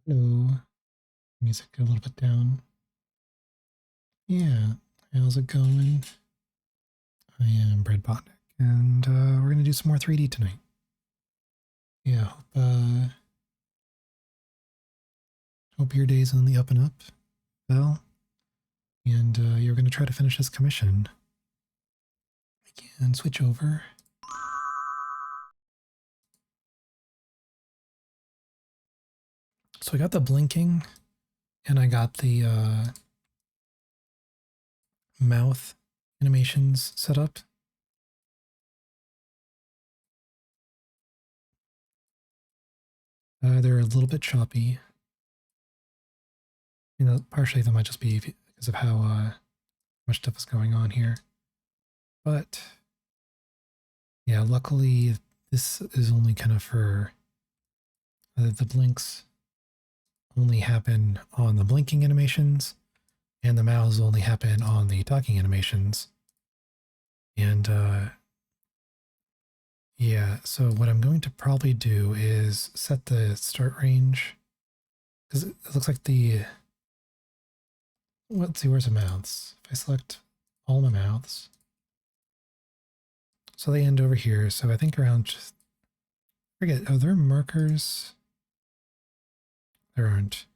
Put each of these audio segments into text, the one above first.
Hello. Music a little bit down. Yeah, how's it going? I am Brad Botnick, and we're gonna do some more 3D tonight. Yeah, hope your day's on the up and up, Val. And you're gonna try to finish this commission. I can switch over. So I got the blinking, and I got the mouth animations set up. They're a little bit choppy. You know, partially that might just be because of how much stuff is going on here. But yeah, luckily this is only kind of for the blinks only happen on the blinking animations, and the mouths only happen on the talking animations. And yeah, so what I'm going to probably do is set the start range, because it looks like let's see, where's the mouths? If I select all my mouths, so they end over here. So I think around, forget, are there markers? There aren't.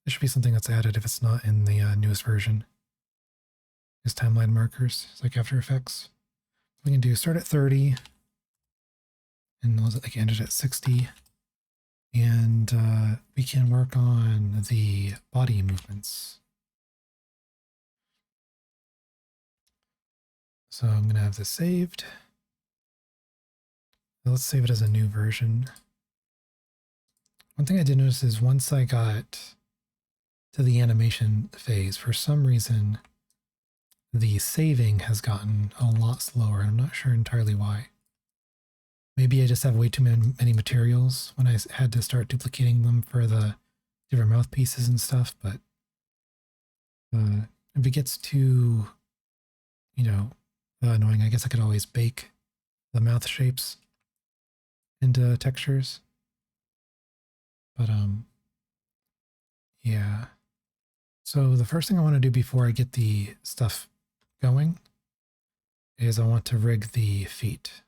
There should be something that's added if it's not in the newest version. Is timeline markers. It's like After Effects. We can do start at 30 and like end it at 60. And we can work on the body movements. So I'm going to have this saved. Now let's save it as a new version. One thing I did notice is once I got to the animation phase, for some reason, the saving has gotten a lot slower. I'm not sure entirely why. Maybe I just have way too many materials when I had to start duplicating them for the different mouthpieces and stuff, but if it gets too, annoying, I guess I could always bake the mouth shapes into textures. But yeah. So the first thing I want to do before I get the stuff going is I want to rig the feet.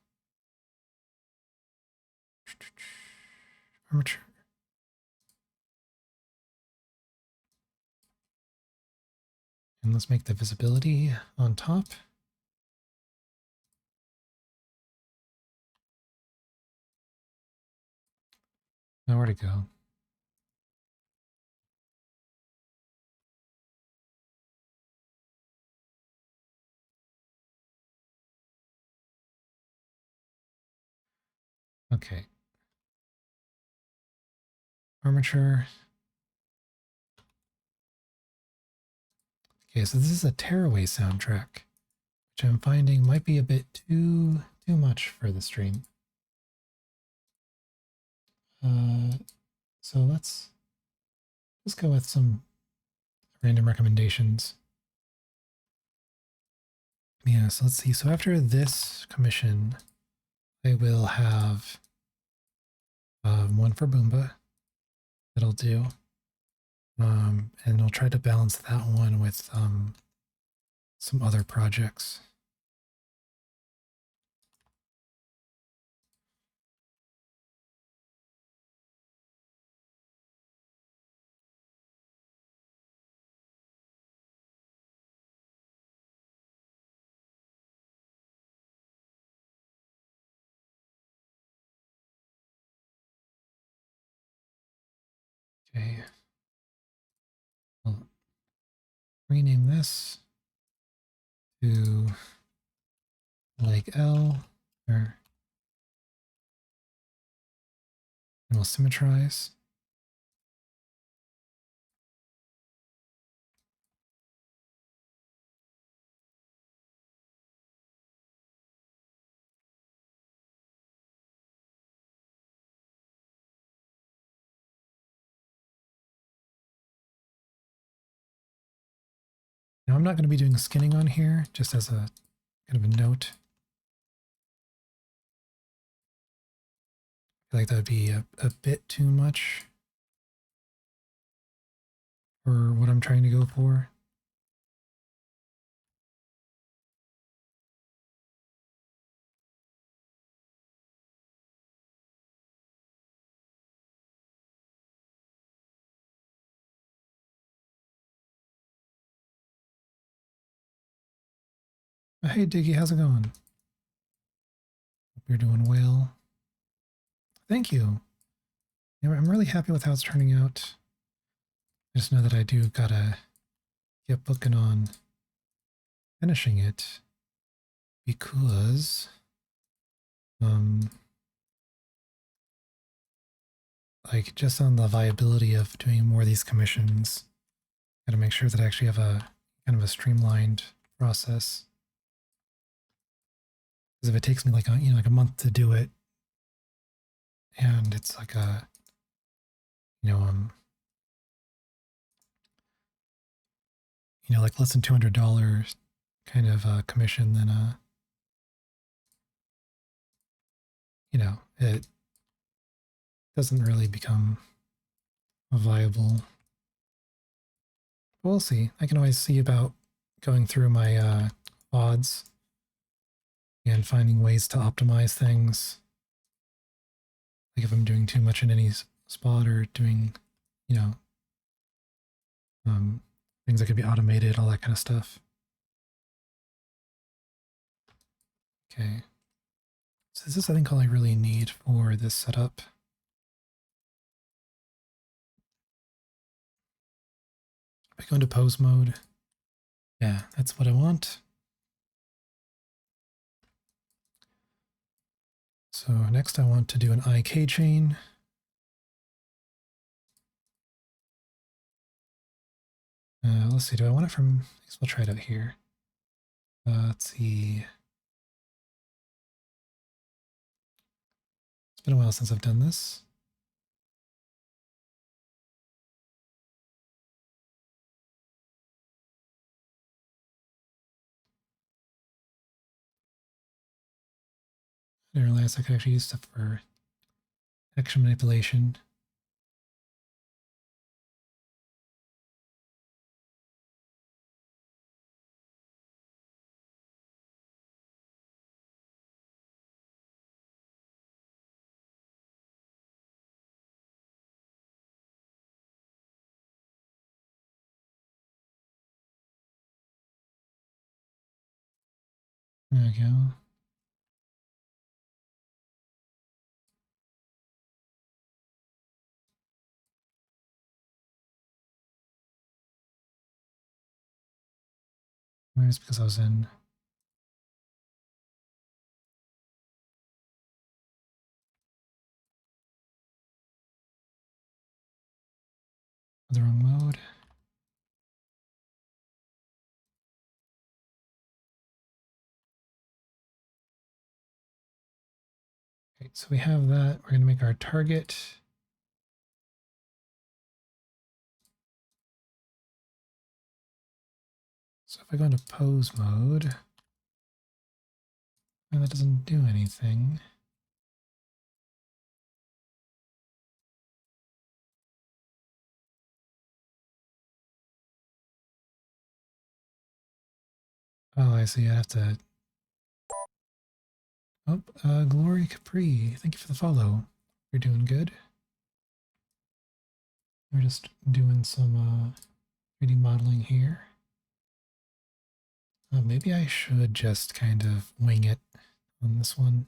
Armature. And let's make the visibility on top. Now where to go? Okay. Armature. Okay, so this is a Tearaway soundtrack, which I'm finding might be a bit too much for the stream. So let's go with some random recommendations. Yeah, so let's see. So after this commission, I will have one for Boomba that I'll do. And I'll try to balance that one with some other projects. Okay. I'll rename this to like L, and we'll symmetrize. Now I'm not going to be doing skinning on here, just as a kind of a note. I feel like that would be a bit too much. for what I'm trying to go for. Hey Diggy, how's it going? Hope you're doing well. Thank you. Yeah, I'm really happy with how it's turning out. I just know that I do gotta get booking on finishing it because like just on the viability of doing more of these commissions, gotta make sure that I actually have a kind of a streamlined process. Because if it takes me like a month to do it, and it's like a like less than $200 kind of commission, then it doesn't really become viable. But we'll see. I can always see about going through my odds and finding ways to optimize things. Like if I'm doing too much in any spot or doing, you know, things that could be automated, all that kind of stuff. Okay. So this is, I think, all I really need for this setup. If I go into pose mode, yeah, that's what I want. So next I want to do an IK chain. Let's see, do I want it from, I guess we'll try it out here. Let's see. It's been a while since I've done this. I didn't realize I could actually use stuff for action manipulation. There we go. Maybe it's because I was in the wrong mode. Okay, so we have that. We're going to make our target. So if I go into pose mode, and that doesn't do anything. Oh, I see. I have to. Oh, Glory Capri. Thank you for the follow. You're doing good. We're just doing some 3D modeling here. Maybe I should just kind of wing it on this one,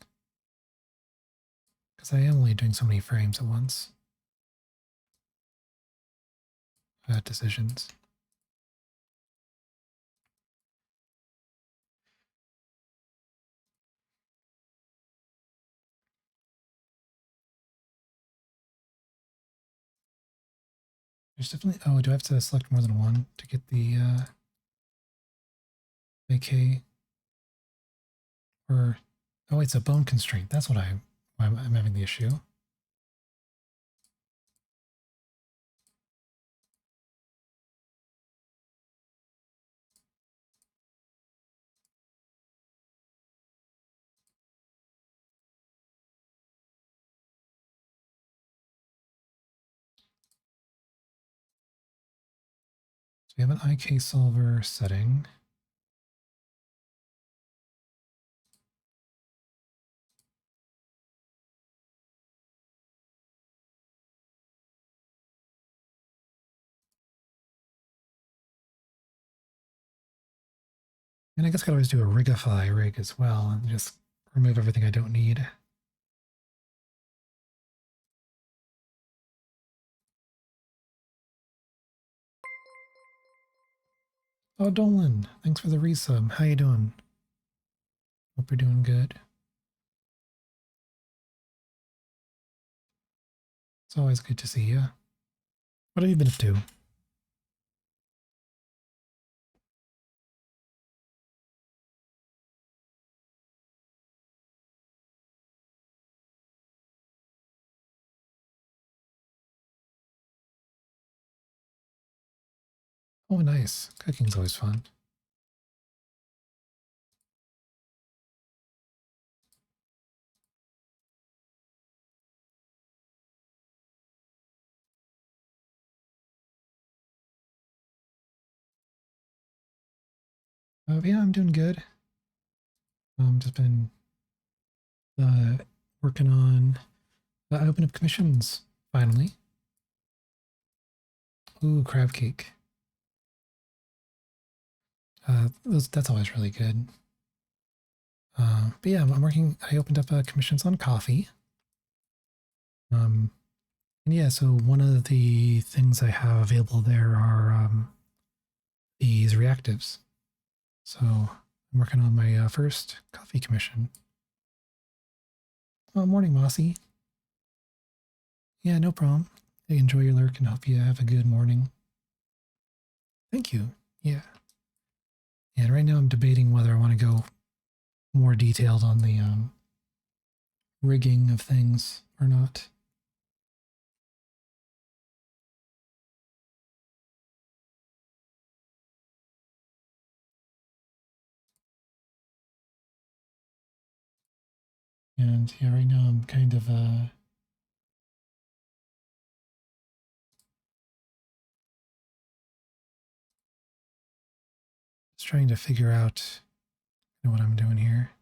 because I am only doing so many frames at once. Decisions. There's definitely, oh, do I have to select more than one to get the AK? Or, oh, it's a bone constraint. That's why I'm having the issue. We have an IK solver setting. And I guess I could always do a rigify rig as well and just remove everything I don't need. Oh, Dolan, thanks for the resub. How you doing? Hope you're doing good. It's always good to see you. What have you been up to? Oh, nice. Cooking's always fun. Yeah, I'm doing good. Just been working on. I opened up commissions finally. Ooh, crab cake. That's always really good. But yeah, I'm working. I opened up commissions on coffee. And yeah, so one of the things I have available there are these reactives. So I'm working on my first coffee commission. Oh, morning, Mossy. Yeah, no problem. I enjoy your lurk and hope you have a good morning. Thank you. Yeah. And right now I'm debating whether I want to go more detailed on the rigging of things or not. And yeah, right now I'm kind of just trying to figure out what I'm doing here.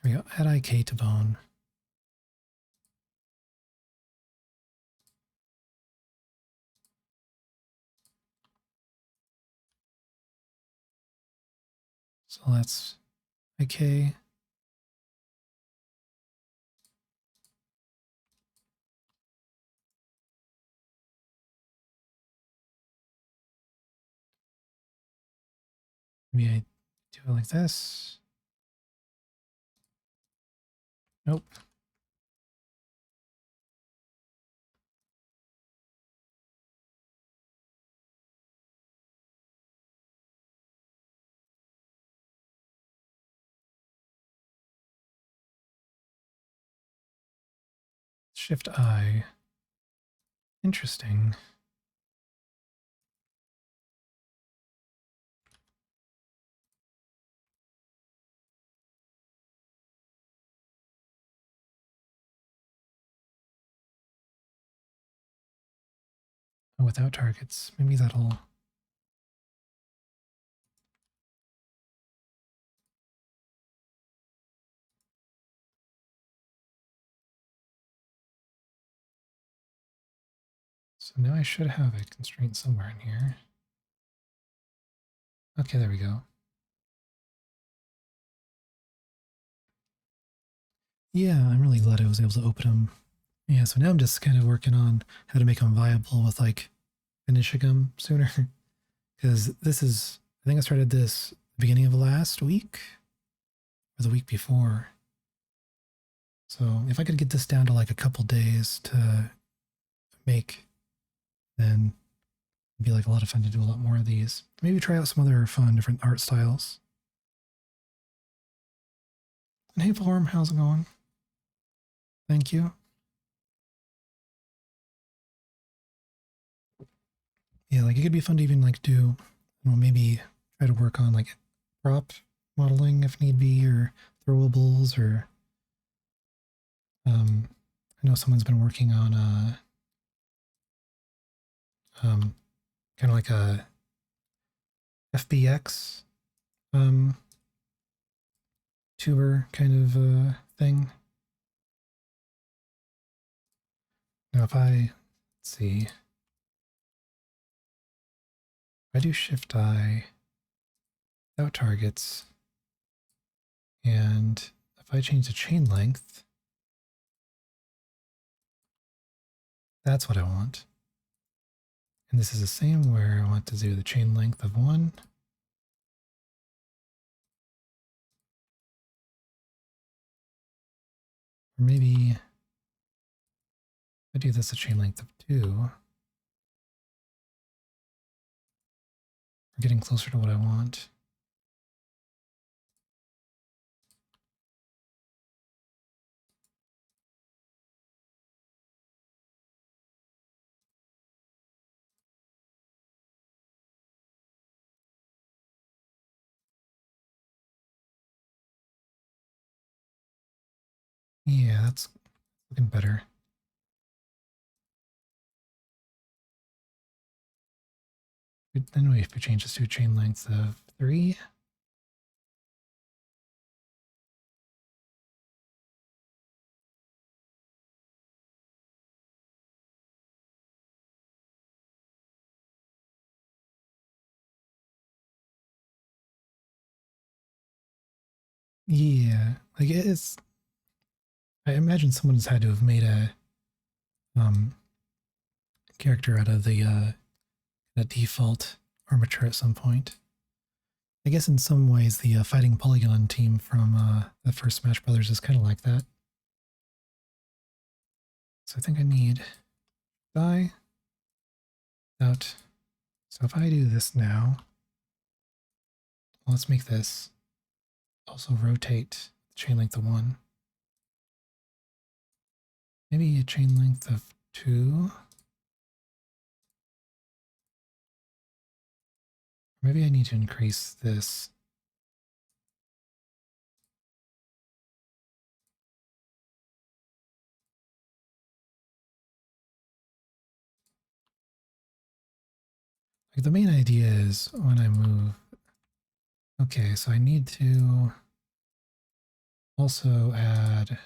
There we go. Add IK to bone. So that's IK. Maybe I do it like this. Nope. Shift I. Interesting. Oh, without targets. Maybe that'll. So now I should have a constraint somewhere in here. Okay, there we go. Yeah, I'm really glad I was able to open them. Yeah, so now I'm just kind of working on how to make them viable with like finishing them sooner. Because this is, I think I started this beginning of last week or the week before. So if I could get this down to like a couple days to make, then it'd be like a lot of fun to do a lot more of these. Maybe try out some other fun different art styles. And hey, Form, how's it going? Thank you. Yeah, like it could be fun to even like do, maybe try to work on like prop modeling if need be, or throwables, or I know someone's been working on kind of like a FBX tuber kind of thing. Now if let's see, if I do Shift I without targets, and if I change the chain length, that's what I want. And this is the same where I want to do the chain length of 1. Or maybe I do this a chain length of 2. We're getting closer to what I want. Yeah, that's looking better. Then we have to change this to a chain length of 3. Yeah, like it's. I imagine someone's had to have made a character out of the default armature at some point. I guess in some ways the fighting polygon team from the first Smash Brothers is kind of like that. So I think I need die out. So if I do this now, let's make this also rotate chain length of 1. Maybe a chain length of 2. Maybe I need to increase this. Like the main idea is when I move. Okay, so I need to also add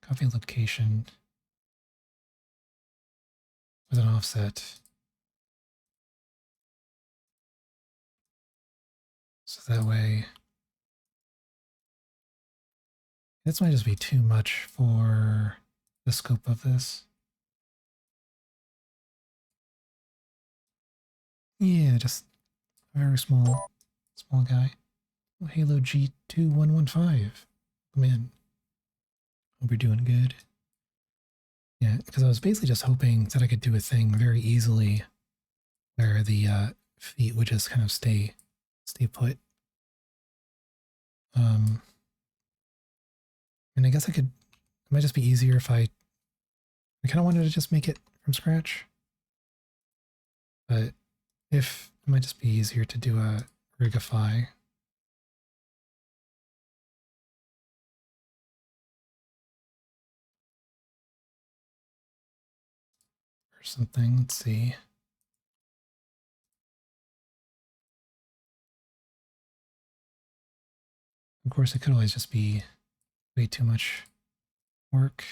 copy location with an offset. So that way, this might just be too much for the scope of this. Yeah, just a very small guy. Halo G2115. Come in. Hope you're doing good. Yeah, because I was basically just hoping that I could do a thing very easily where the feet would just kind of stay put. And I guess it might just be easier if I kind of wanted to just make it from scratch. But if it might just be easier to do a rigify. Or something, let's see. Of course, it could always just be way too much work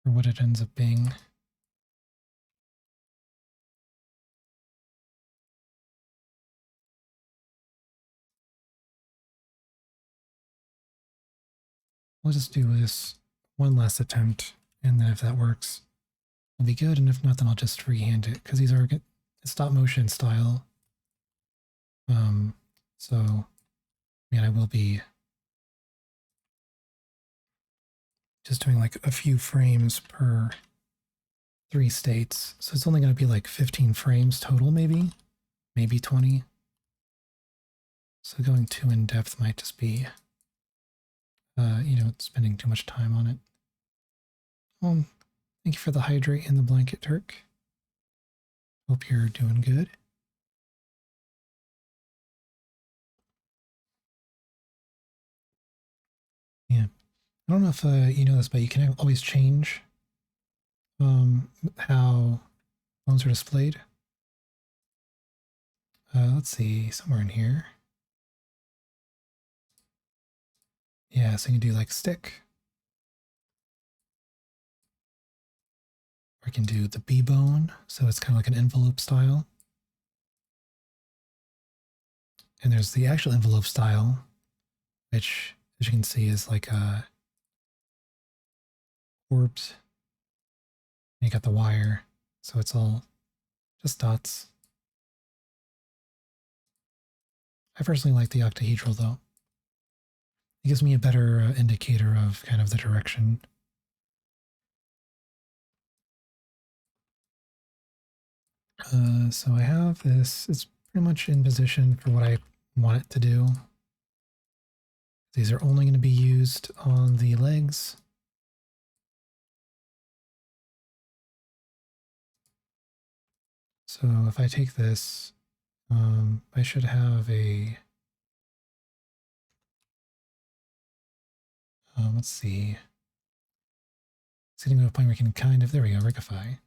for what it ends up being. We'll just do this one last attempt, and then if that works, it'll be good, and if not, then I'll just freehand it, because these are stop motion style. So, I mean, I will be just doing like a few frames per 3 states. So it's only going to be like 15 frames total, maybe 20. So going too in depth might just be, spending too much time on it. Thank you for the hydrate and the blanket, Turk. Hope you're doing good. I don't know if you know this, but you can always change how bones are displayed. Let's see, somewhere in here. Yeah, so you can do like stick. Or you can do the B bone, so it's kind of like an envelope style. And there's the actual envelope style, which, as you can see, is like a orbs. And you got the wire, so it's all just dots. I personally like the octahedral though. It gives me a better indicator of kind of the direction. So I have this, it's pretty much in position for what I want it to do. These are only going to be used on the legs. So if I take this, I should have a, let's see, it's getting to a point where we can kind of, there we go, rigify.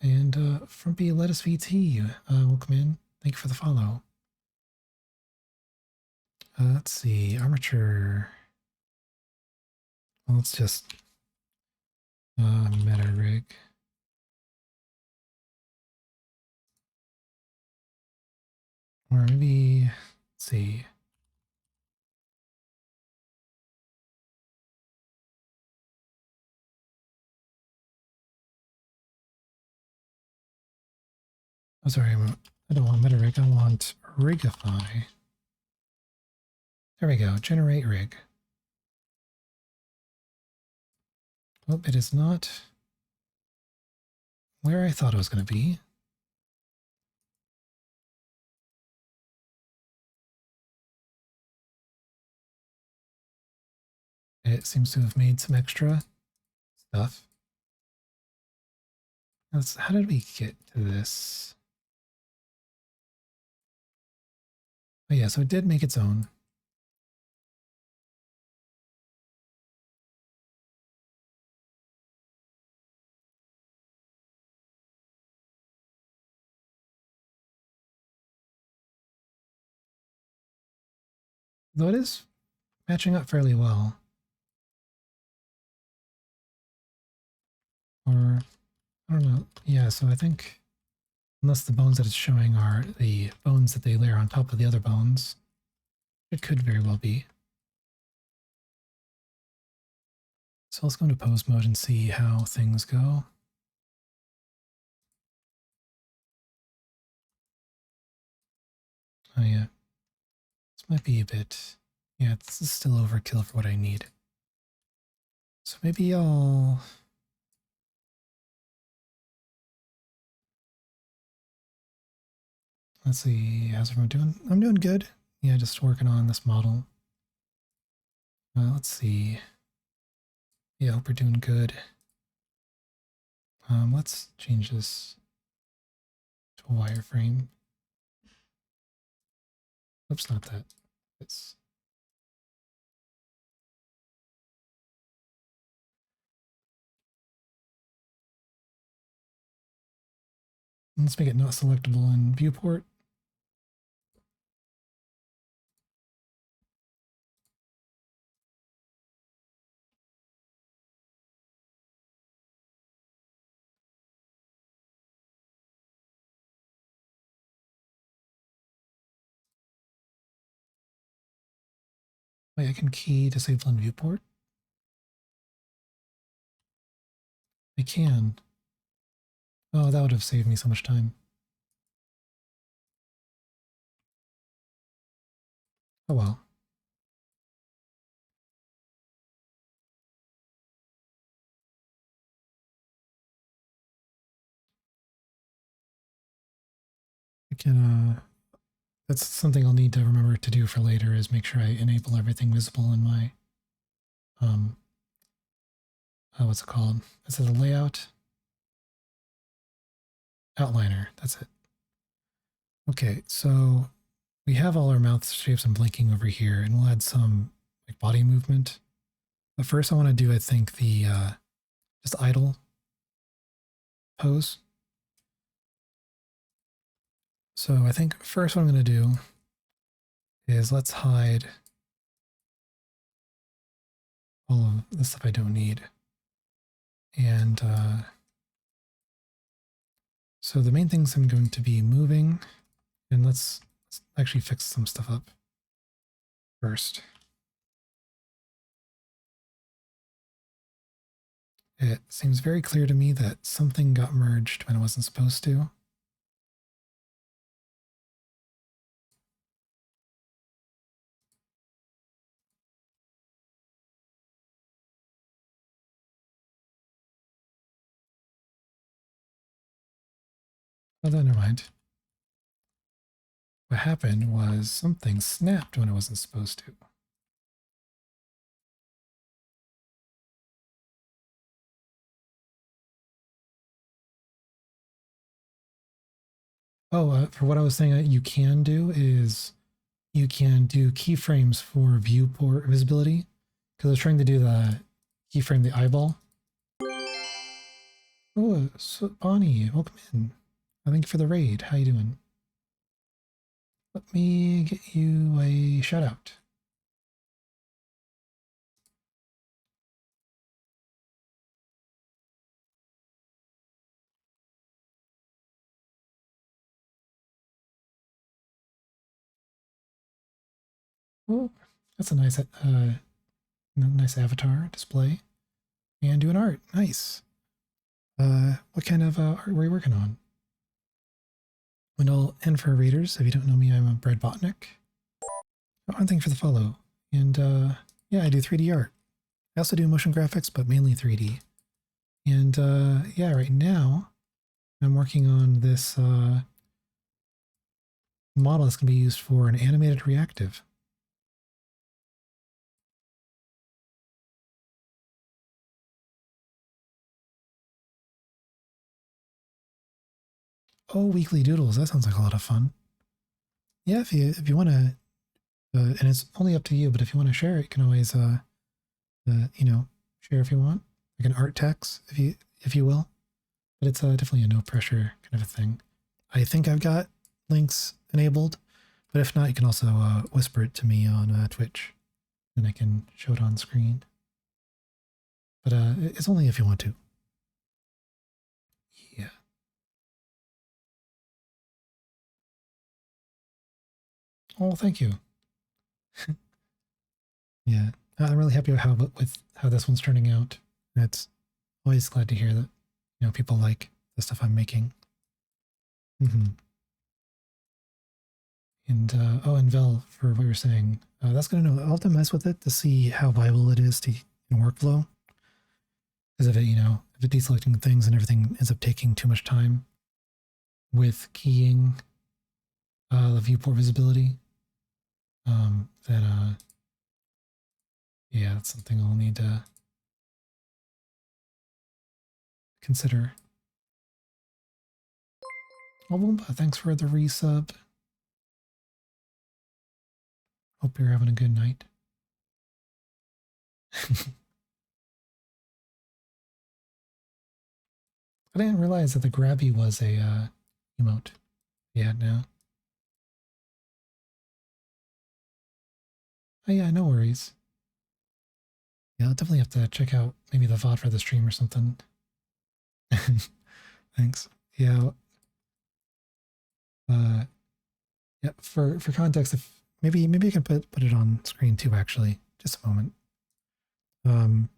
And Frumpy Lettuce VT, welcome in. Thank you for the follow. Let's see, armature. Well, let's just meta rig. Or maybe, let's see. Oh, sorry, I don't want meta rig, I want rigify. There we go, generate rig. Well, it is not where I thought it was going to be. It seems to have made some extra stuff. How did we get to this? Oh yeah, so it did make its own. Though it is matching up fairly well. Or, I don't know. Yeah, so I think, unless the bones that it's showing are the bones that they layer on top of the other bones, it could very well be. So let's go into pose mode and see how things go. Oh yeah, this might be a bit, yeah, this is still overkill for what I need. So maybe I'll, let's see, how's everyone doing? I'm doing good. Yeah, just working on this model. Let's see. Yeah, I hope we're doing good. Let's change this to a wireframe. Oops, not that. It's let's make it not selectable in viewport. Wait, I can key disable in viewport? I can. Oh, that would have saved me so much time. Oh well. I can, that's something I'll need to remember to do for later, is make sure I enable everything visible in my, what's it called? Is it a layout? Outliner, that's it. Okay, so we have all our mouth shapes and blinking over here, and we'll add some like body movement. But first I want to do, I think, the just idle pose. So I think first what I'm going to do is let's hide all of the stuff I don't need. And so the main things I'm going to be moving, and let's actually fix some stuff up first. It seems very clear to me that something got merged when it wasn't supposed to. Oh, never mind. What happened was something snapped when it wasn't supposed to. Oh, for what I was saying, you can do is you can do keyframes for viewport visibility. Because I was trying to do the keyframe the eyeball. Oh, so Bonnie, welcome in. Thank you for the raid. How you doing? Let me get you a shout out. Oh, that's a nice avatar display. And doing art. Nice. What kind of art were you working on? And for readers, if you don't know me, I'm a Bread Botnik. Oh, and thank you for the follow. And yeah, I do 3D art. I also do motion graphics, but mainly 3D. And yeah, right now I'm working on this model that's going to be used for an animated reactive. Oh, weekly doodles. That sounds like a lot of fun. Yeah, if you want to, and it's only up to you, but if you want to share it, you can always you know, share if you want, like an art text, if you will. But it's definitely a no pressure kind of a thing. I think I've got links enabled, but if not, you can also whisper it to me on Twitch, and I can show it on screen. But it's only if you want to. Yeah. Oh, thank you. Yeah, I'm really happy with how this one's turning out. It's always glad to hear that people like the stuff I'm making. And oh, and Vel, for what you're saying, that's gonna know. I'll have to mess with it to see how viable it is in workflow. Because if if it's deselecting things and everything ends up taking too much time with keying the viewport visibility, then yeah, that's something I'll need to consider. Oh, Woomba, thanks for the resub. Hope you're having a good night. I didn't realize that the grabby was a emote. Yeah, now. Oh yeah, no worries. Yeah, I'll definitely have to check out maybe the VOD for the stream or something. Thanks. Yeah. Yeah. For context, if maybe I can put it on screen too. Actually, just a moment. Um.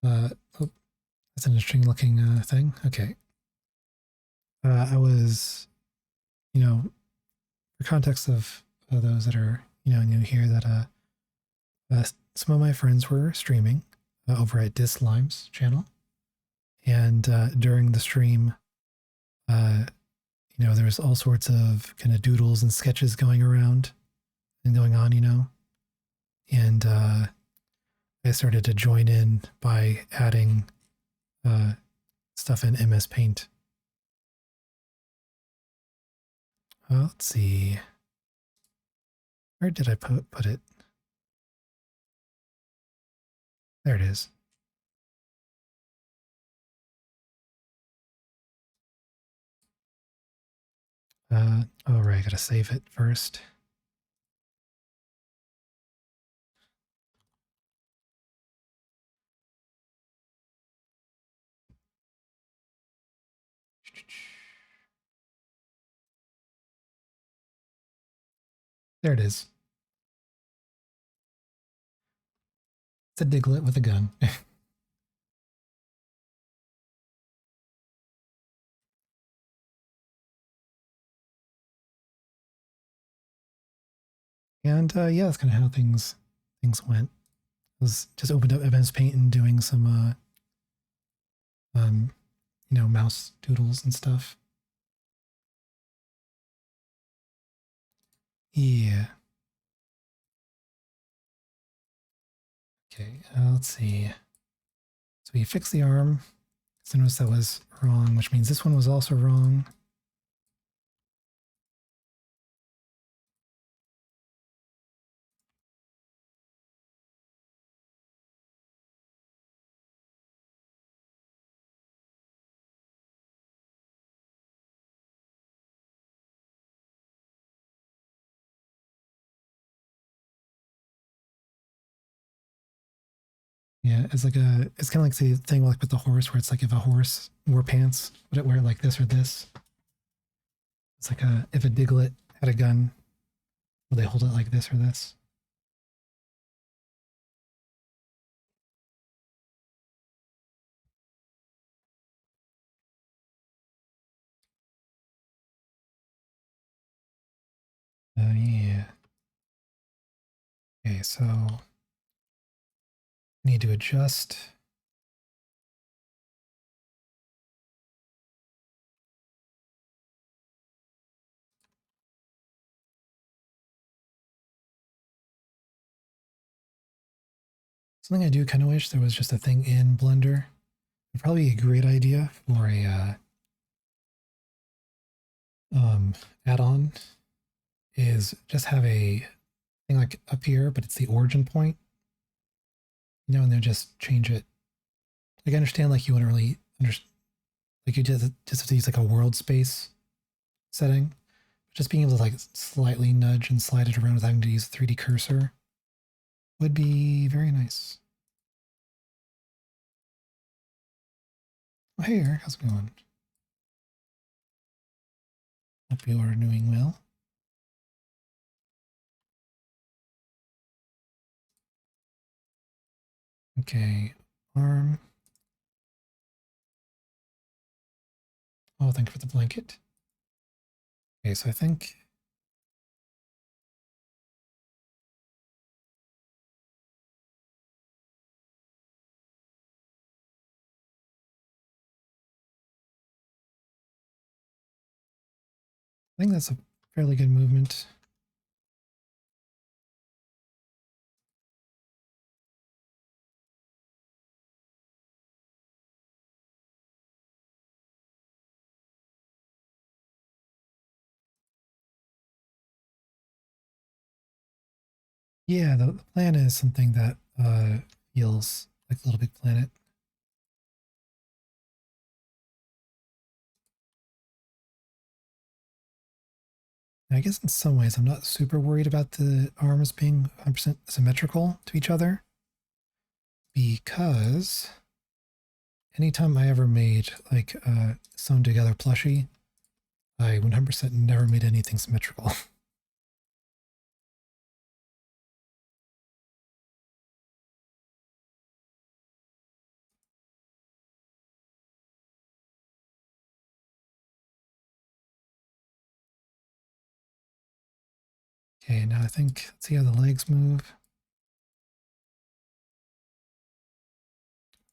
Oh, that's an interesting looking thing. Okay. I was, for context of those that are new here, that some of my friends were streaming over at Dislime's channel, and during the stream, there was all sorts of kind of doodles and sketches going around and going on, and I started to join in by adding stuff in MS Paint. Let's see. Where did I put it? There it is. Oh right, I gotta save it first. There it is. It's a Diglett with a gun. And yeah, that's kind of how things went. I was just opened up Events Paint and doing some mouse doodles and stuff. Yeah. Okay, let's see. So we fixed the arm. So notice that was wrong, which means this one was also wrong. Yeah, it's it's kind of like the thing like with the horse, where it's like if a horse wore pants, would it wear it like this or this? It's like if a Diglett had a gun, would they hold it like this or this? Yeah. Okay, so need to adjust. Something I do kind of wish there was just a thing in Blender. It'd probably be a great idea for a add-on is just have a thing like up here, but it's the origin point, and then just change it. Like I understand like you wouldn't really understand, like you just have to use like a world space setting. Just being able to like slightly nudge and slide it around without having to use a 3D cursor would be very nice. Oh, hey Eric, how's it going? Hope you are doing well. Okay, arm. Oh, thank you for the blanket. Okay, so I think that's a fairly good movement. Yeah, the plan is something that feels like a Little Big Planet. And I guess in some ways I'm not super worried about the arms being 100% symmetrical to each other, because anytime I ever made like a sewn together plushie, I 100% never made anything symmetrical. Okay, now I think, let's see how the legs move.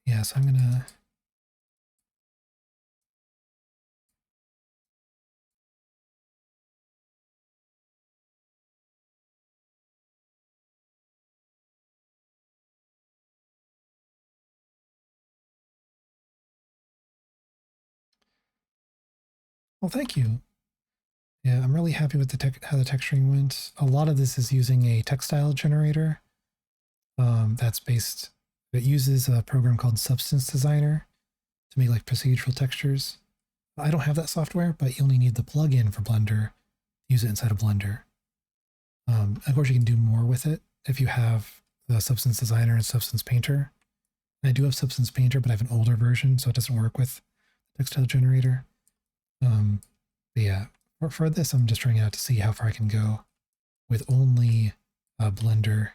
Yeah, so I'm gonna, well, thank you. Yeah, I'm really happy with how the texturing went. A lot of this is using a textile generator. It uses a program called Substance Designer to make like procedural textures. I don't have that software, but you only need the plugin for Blender. Use it inside of Blender. Of course, you can do more with it if you have the Substance Designer and Substance Painter. I do have Substance Painter, but I have an older version, so it doesn't work with Textile Generator. But yeah, for this, I'm just trying out to see how far I can go with only Blender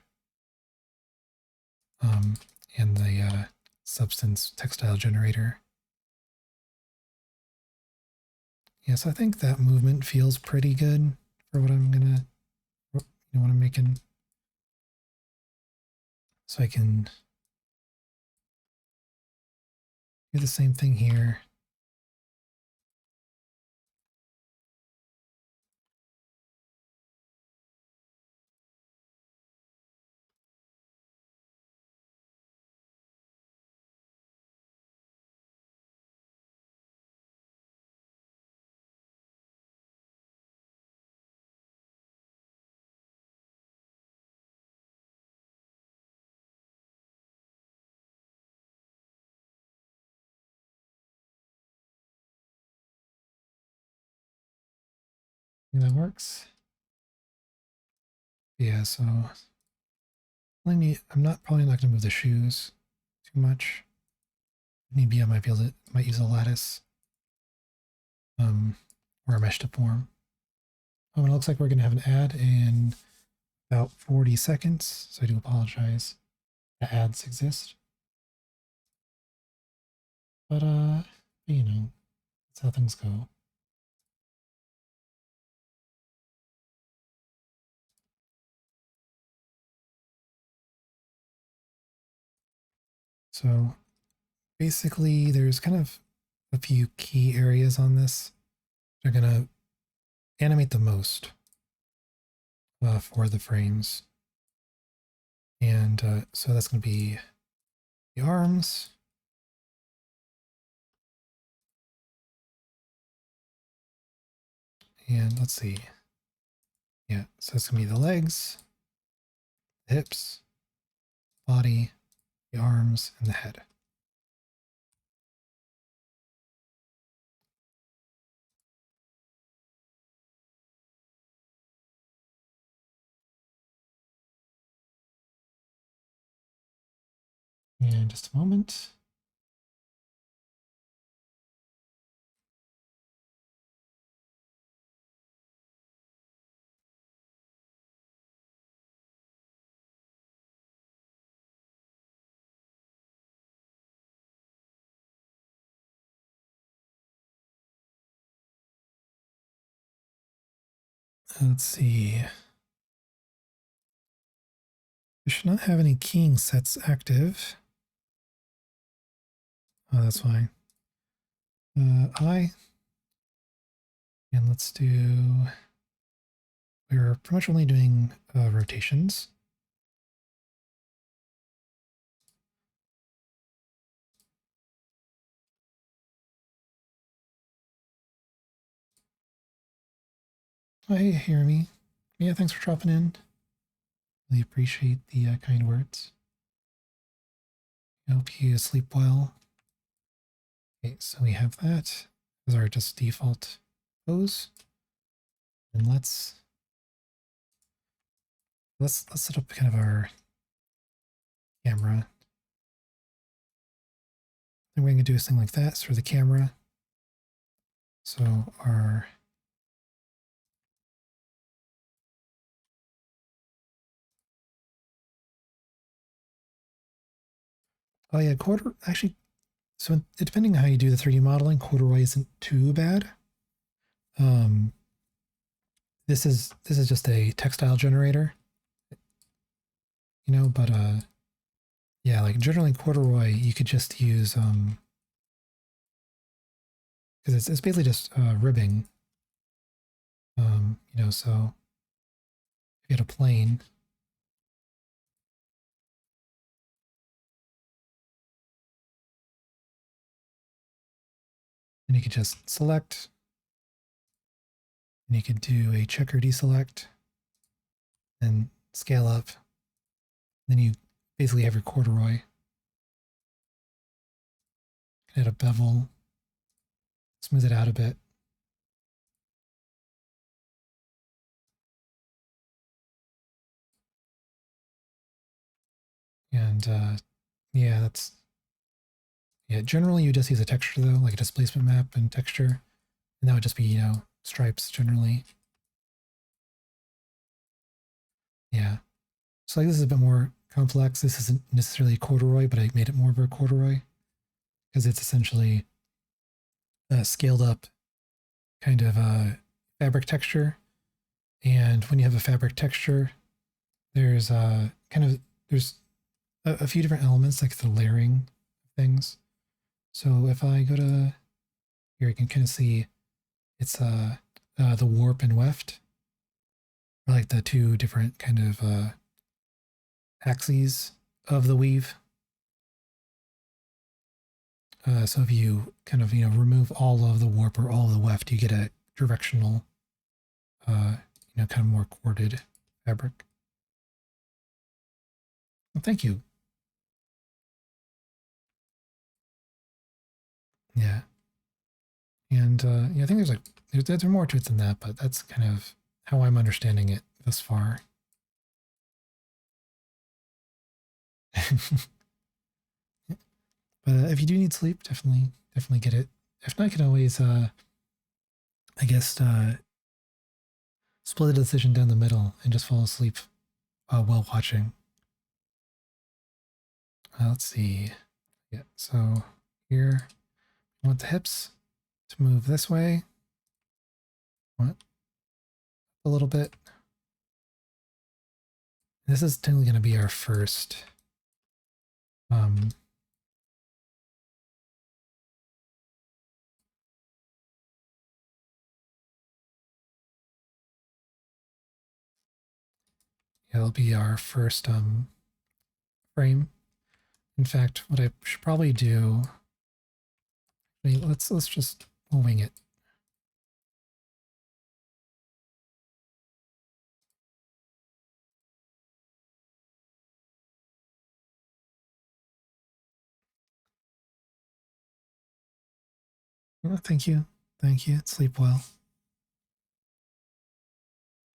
and the Substance Textile Generator. Yeah, so I think that movement feels pretty good for what I'm gonna, what I'm making. So I can do the same thing here. And that works. Yeah, so I'm probably not gonna move the shoes too much. Maybe I might might use a lattice or a mesh to form. Oh, and it looks like we're gonna have an ad in about 40 seconds, so I do apologize that ads exist. But you know, that's how things go. So basically there's kind of a few key areas on this. They're gonna animate the most for the frames. And so that's gonna be the arms. And let's see. Yeah, so it's gonna be the legs, the hips, body, the arms, and the head. And just a moment. Let's see. We should not have any keying sets active. Oh, that's fine. And let's do, we're pretty much only doing rotations. Oh, hey, hear me. Yeah, thanks for dropping in. Really appreciate the kind words. I hope you sleep well. Okay, so we have that as our just default pose. And let's set up kind of our camera. Then we're going to do a thing like that for the camera. So our oh yeah, actually. So depending on how you do the 3D modeling, corduroy isn't too bad. This is just a textile generator, but yeah, like generally corduroy you could just use because it's basically just ribbing. So if you get a plane, then you could just select, And you could do a checker deselect and scale up. Then you basically have your corduroy. Add a bevel, smooth it out a bit. And yeah, generally you just use a texture though, like a displacement map and texture. And that would just be, you know, stripes generally. Yeah. So like this is a bit more complex. This isn't necessarily corduroy, but I made it more of a corduroy because it's essentially a scaled up kind of fabric texture. And when you have a fabric texture, there's there's a few different elements like the layering things. So if I go to here, you can kind of see it's the warp and weft, or like the two different kind of axes of the weave. So if you kind of, you know, remove all of the warp or all of the weft, you get a directional, you know, kind of more corded fabric. Well, thank you. Yeah. And yeah, I think there's more to it than that, but that's kind of how I'm understanding it thus far. But if you do need sleep, definitely get it. If not, you can always, I guess, split the decision down the middle and just fall asleep while watching. Let's see. Yeah, so here, I want the hips to move this way. What? A little bit. This is technically going to be our first it'll be our first frame. In fact, what I should probably do, let's just wing it. Oh, thank you. Thank you. Sleep well.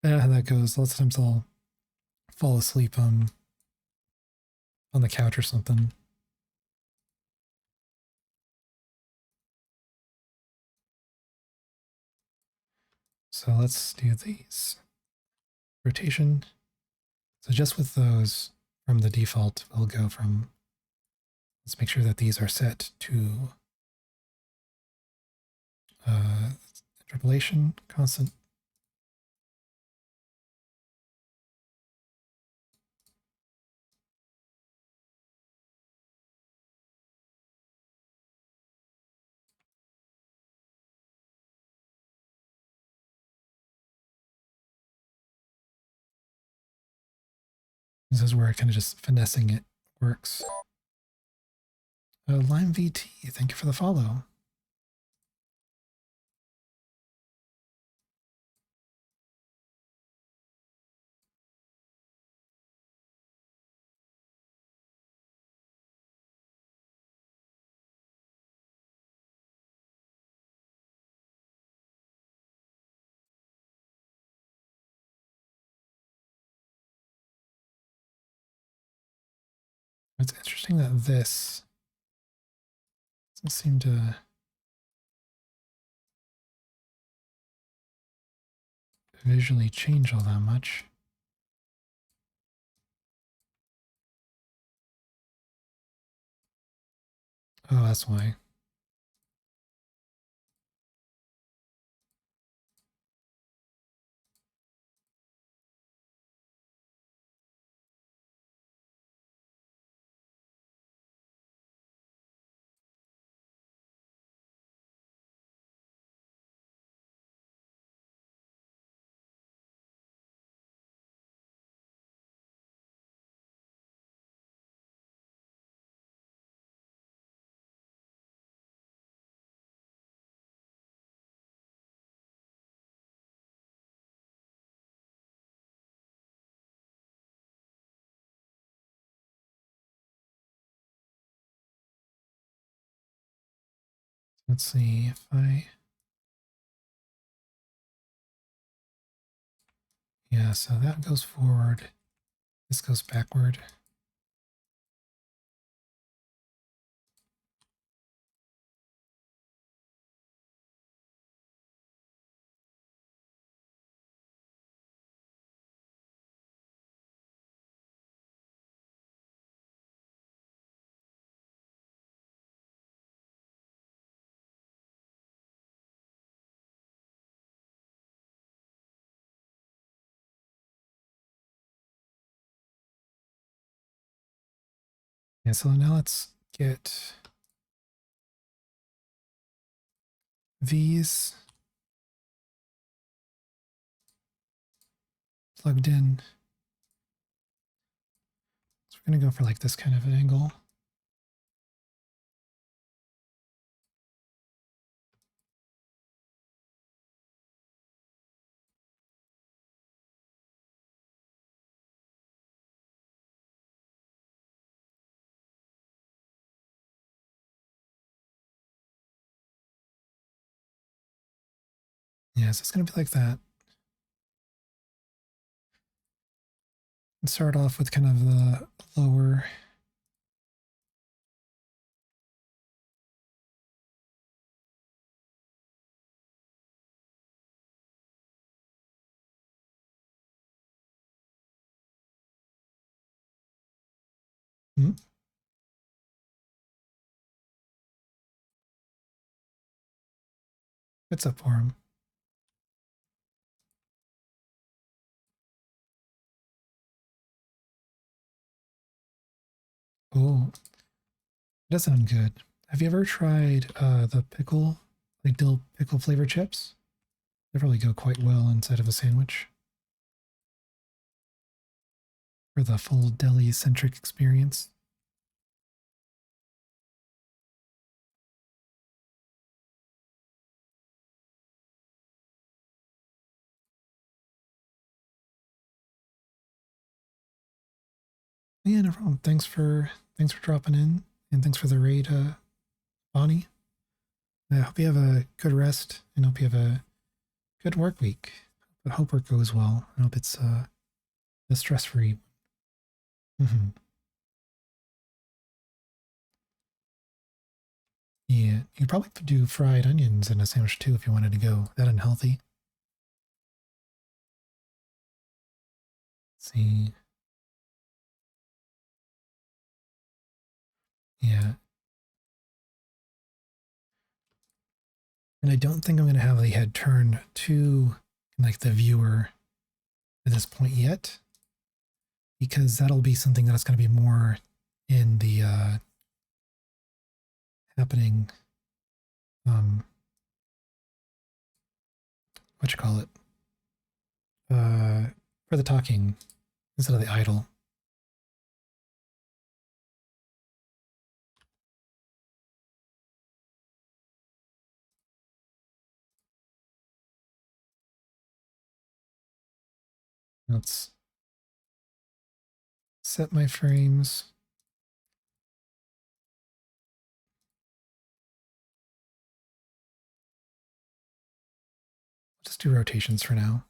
I know how that goes. Lots of times I'll fall asleep on the couch or something. So let's do these. Rotation. So just with those from the default, we'll go from, let's make sure that these are set to interpolation, constant. This is where kind of just finessing it works. Lime VT, thank you for the follow. It's interesting that this doesn't seem to visually change all that much. Oh, that's why. Let's see if yeah, so that goes forward. This goes backward. Yeah, so now let's get these plugged in. So we're going to go for like this kind of an angle. Yeah, so it's going to be like that. And start off with kind of the lower. Hmm? What's up for him? Oh, that does sound good. Have you ever tried the pickle, like dill pickle flavored chips? They probably go quite well inside of a sandwich for the full deli centric experience. Yeah, no problem. Thanks for dropping in, and thanks for the raid, Bonnie. I hope you have a good rest, and hope you have a good work week. I hope work goes well. I hope it's a stress free. Mm-hmm. Yeah, you'd probably do fried onions in a sandwich too if you wanted to go that unhealthy. Let's see, yeah, and I don't think I'm going to have the head turn to like the viewer at this point yet, because that'll be something that's going to be more in the happening. Um, what you call it? For the talking instead of the idle. Let's set my frames. Just do rotations for now.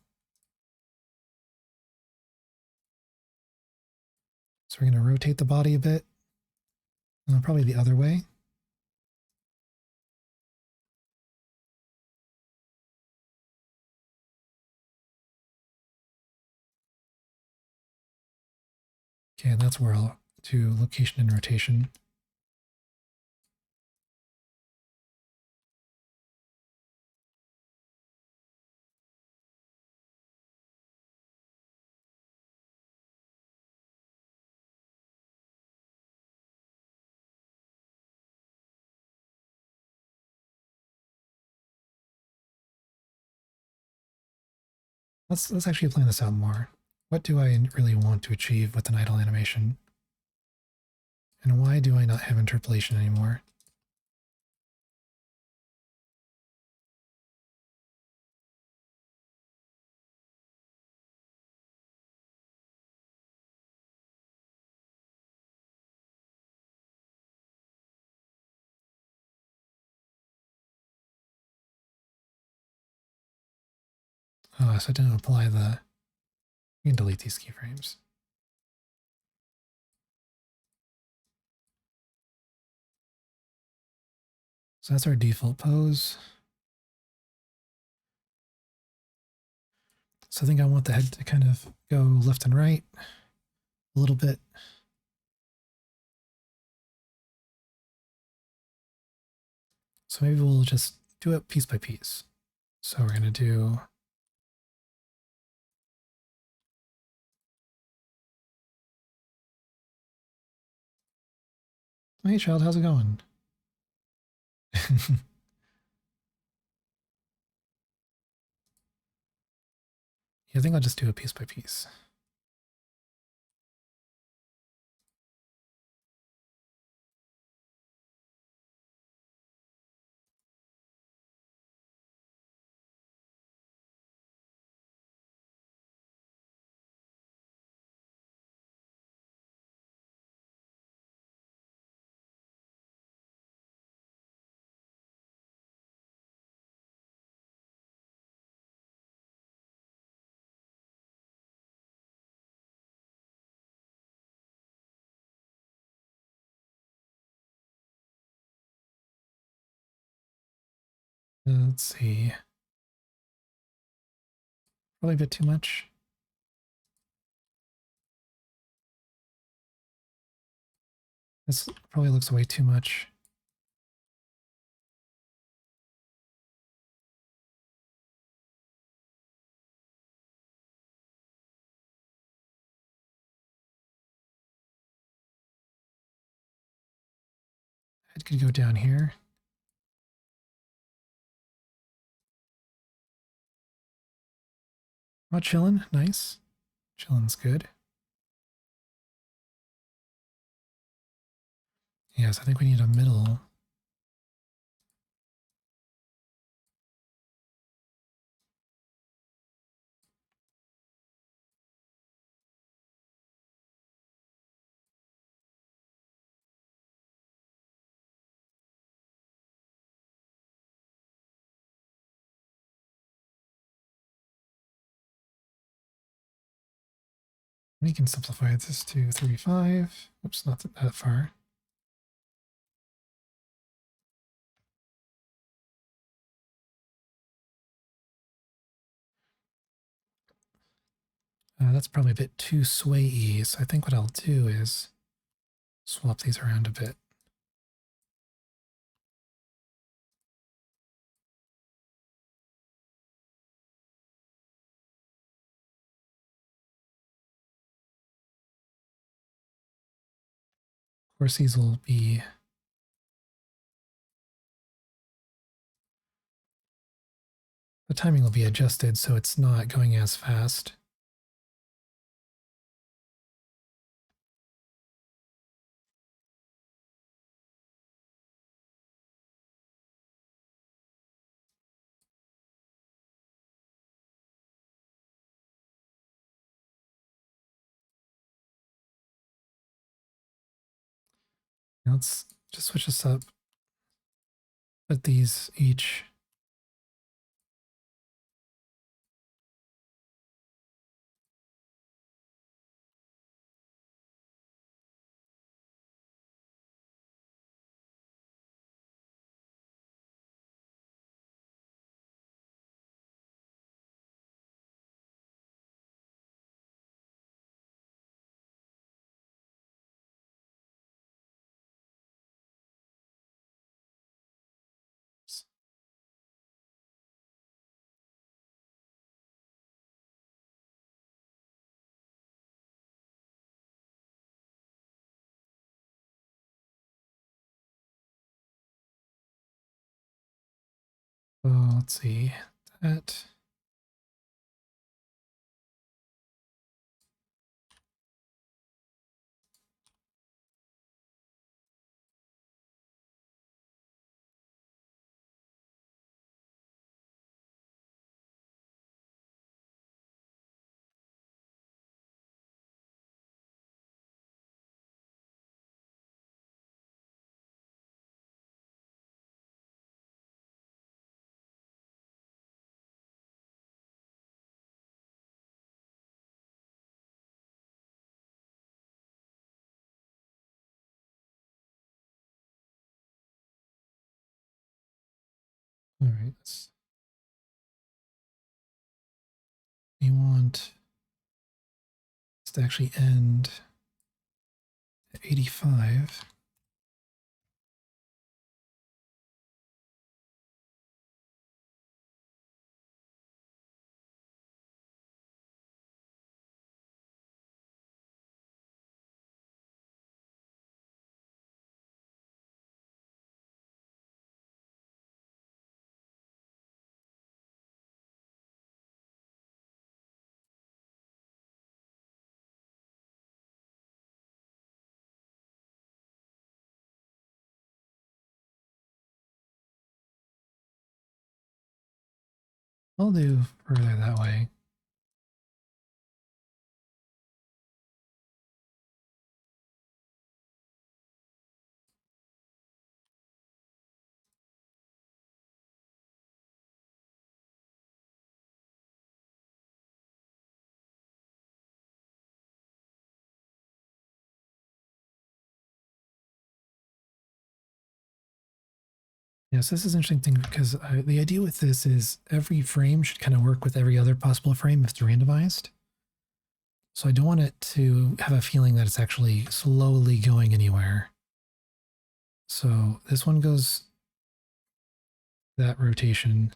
So we're going to rotate the body a bit, and then probably the other way. Okay, that's where I'll do location and rotation. Let's actually plan this out more. What do I really want to achieve with an idle animation? And why do I not have interpolation anymore? Oh, so I didn't apply the... We can delete these keyframes. So that's our default pose. So I think I want the head to kind of go left and right a little bit. So maybe we'll just do it piece by piece. So we're going to do... Hey child, how's it going? Yeah, I think I'll just do it piece by piece. Let's see. Probably a bit too much. This probably looks way too much. It could go down here. Oh, chillin', nice. Chillin's good. Yes, I think we need a middle. We can simplify this to 35. Oops, not that far. That's probably a bit too sway-y, so I think what I'll do is swap these around a bit. Of course, these will be... The timing will be adjusted so it's not going as fast. Now let's just switch this up. Put these each... Oh, let's see. That... All right, we want this to actually end at 85. I'll do further that way. Yes, this is an interesting thing because the idea with this is every frame should kind of work with every other possible frame if it's randomized. So I don't want it to have a feeling that it's actually slowly going anywhere. So this one goes that rotation,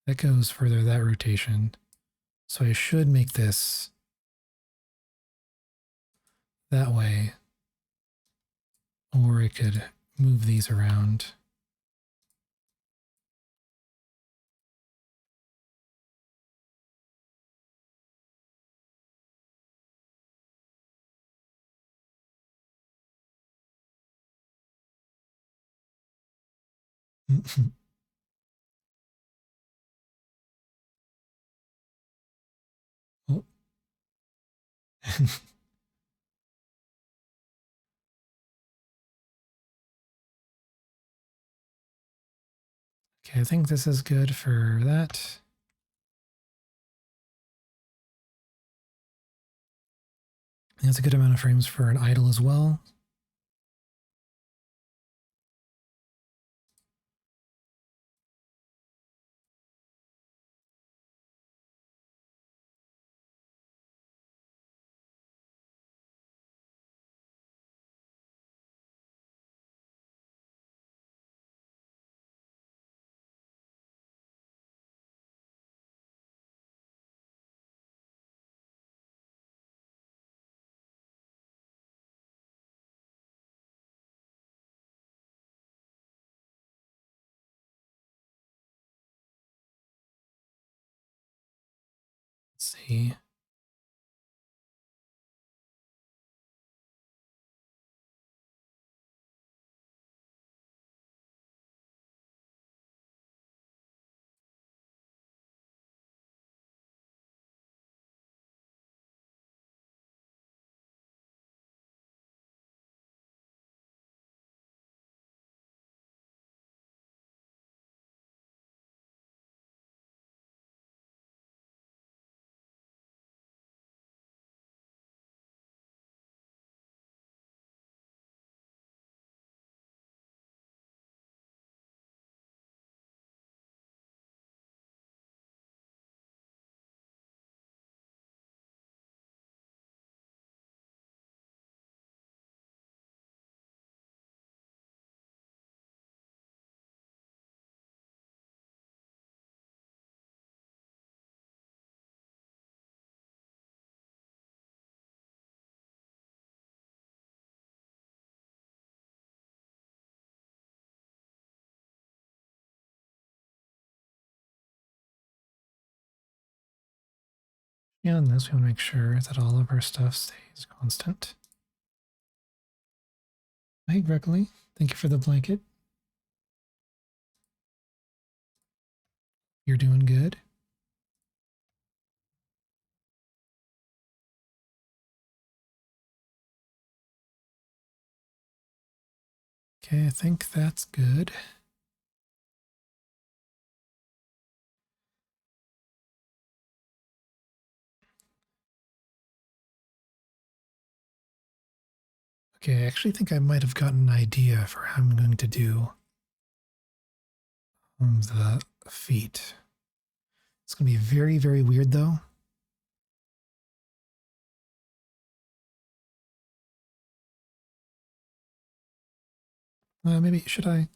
that goes further that rotation. So I should make this that way, or I could move these around. Oh. Okay, I think this is good for that. That's a good amount of frames for an idle as well. Let's see. Yeah, on this we want to make sure that all of our stuff stays constant. Hey, Gregory, thank you for the blanket. You're doing good. Okay, I think that's good. Okay, I actually think I might have gotten an idea for how I'm going to do from the feet. It's going to be very, very weird though. Maybe should I?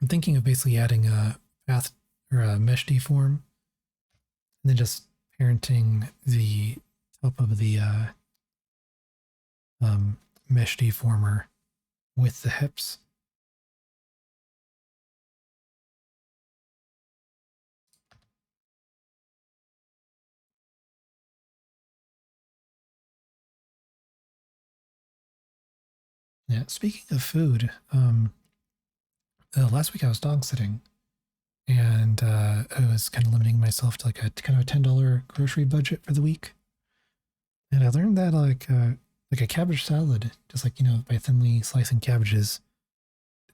I'm thinking of basically adding a path or a mesh deform, and then just parenting the top of the mesh deformer with the hips. Yeah. Speaking of food, last week I was dog sitting, and I was kind of limiting myself to like a kind of a $10 grocery budget for the week. And I learned that like a cabbage salad, just like by thinly slicing cabbages,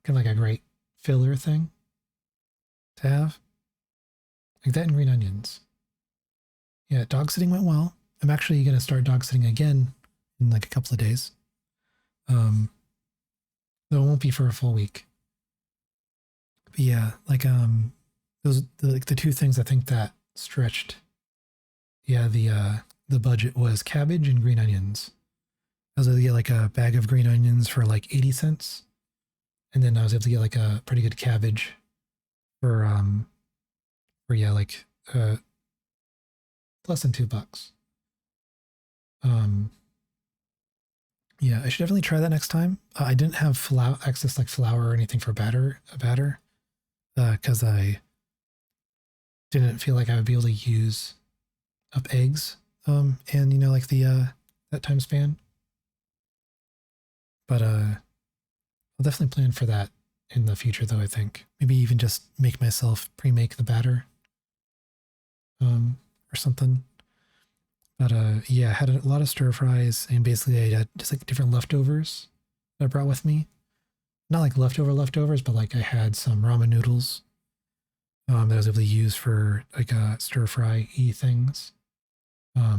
kind of like a great filler thing to have, like that and green onions. Yeah, dog sitting went well. I'm actually gonna start dog sitting again in like a couple of days. Though it won't be for a full week. But yeah, like those the two things I think that stretched. Yeah, the budget was cabbage and green onions. I was able to get like a bag of green onions for like 80 cents. And then I was able to get like a pretty good cabbage for yeah, like less than $2. Yeah, I should definitely try that next time. I didn't have access like flour or anything for batter, because I didn't feel like I would be able to use up eggs, and like the that time span. But I'll definitely plan for that in the future, though. I think maybe even just make myself pre-make the batter, or something. But yeah, I had a lot of stir fries, and basically I had just like different leftovers that I brought with me. Not like leftovers, but like I had some ramen noodles that I was able to use for like stir fry things. I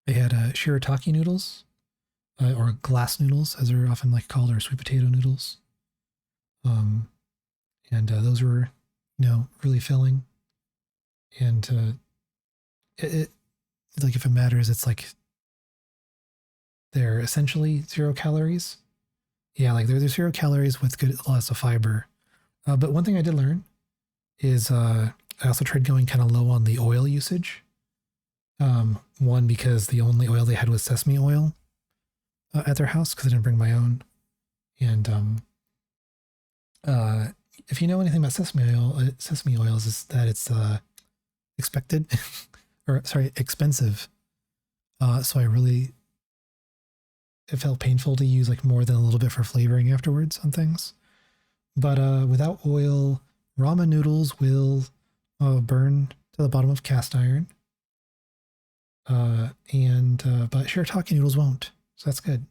had shirataki noodles, or glass noodles, as they're often like called, or sweet potato noodles. And those were, really filling. And it like if it matters, it's like they're essentially 0 calories. Yeah, like they're 0 calories with good lots of fiber. But one thing I did learn is I also tried going kind of low on the oil usage. One, because the only oil they had was sesame oil at their house, because I didn't bring my own. And if you know anything about sesame oils, is that it's expected or sorry, expensive. So it felt painful to use like more than a little bit for flavoring afterwards on things. But without oil, ramen noodles will burn to the bottom of cast iron. But shirataki noodles won't. So that's good.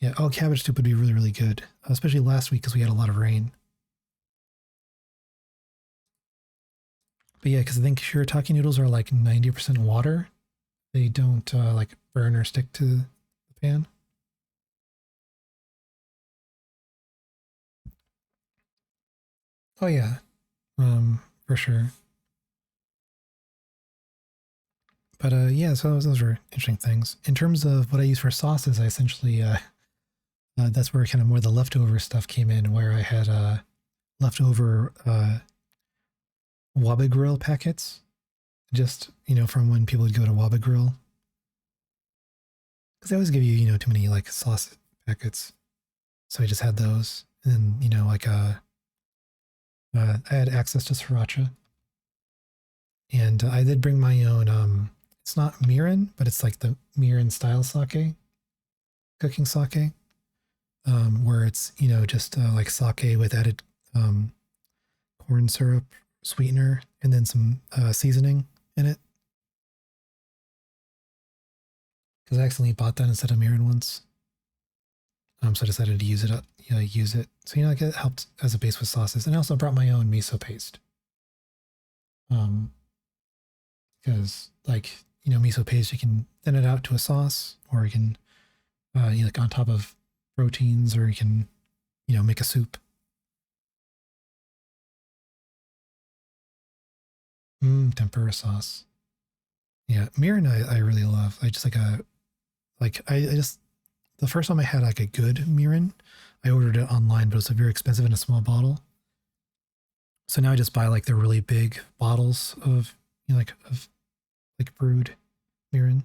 Yeah. Oh, cabbage soup would be really, really good, especially last week because we had a lot of rain. But yeah, because I think shirataki noodles are like 90% water. They don't like burn or stick to the pan. Oh yeah, for sure. But yeah, so those were interesting things. In terms of what I use for sauces, I essentially that's where kind of more the leftover stuff came in, where I had leftover Wabe Grill packets, just from when people would go to Wabe Grill, because they always give you too many like sauce packets, so I just had those, and like I had access to sriracha, and I did bring my own. It's not mirin, but it's like the mirin style sake, cooking sake, where it's just like sake with added corn syrup sweetener and then some seasoning in it. Because I accidentally bought that instead of mirin once, so I decided to use it. Use it. So like it helped as a base with sauces, and I also brought my own miso paste. Because like miso paste, you can thin it out to a sauce, or you can like on top of proteins, or you can make a soup. Tempura sauce. Yeah, mirin I really love. I just I just the first time I had like a good mirin, I ordered it online, but it was very expensive in a small bottle. So now I just buy like the really big bottles of of like brewed mirin.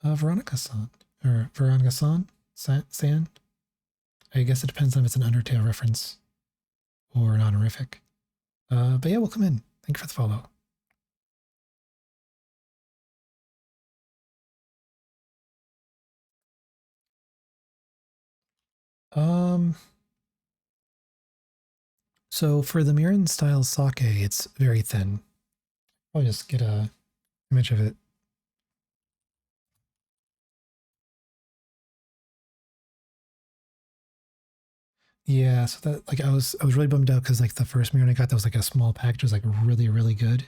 Veronica-san or Veronica-san San. I guess it depends on if it's an Undertale reference or an honorific. But yeah, welcome in. Thank you for the follow. Um, so for the mirin style sake, it's very thin. I'll just get a image of it. Yeah, so that like I was really bummed out because like the first mirin I got that was like a small package was like really good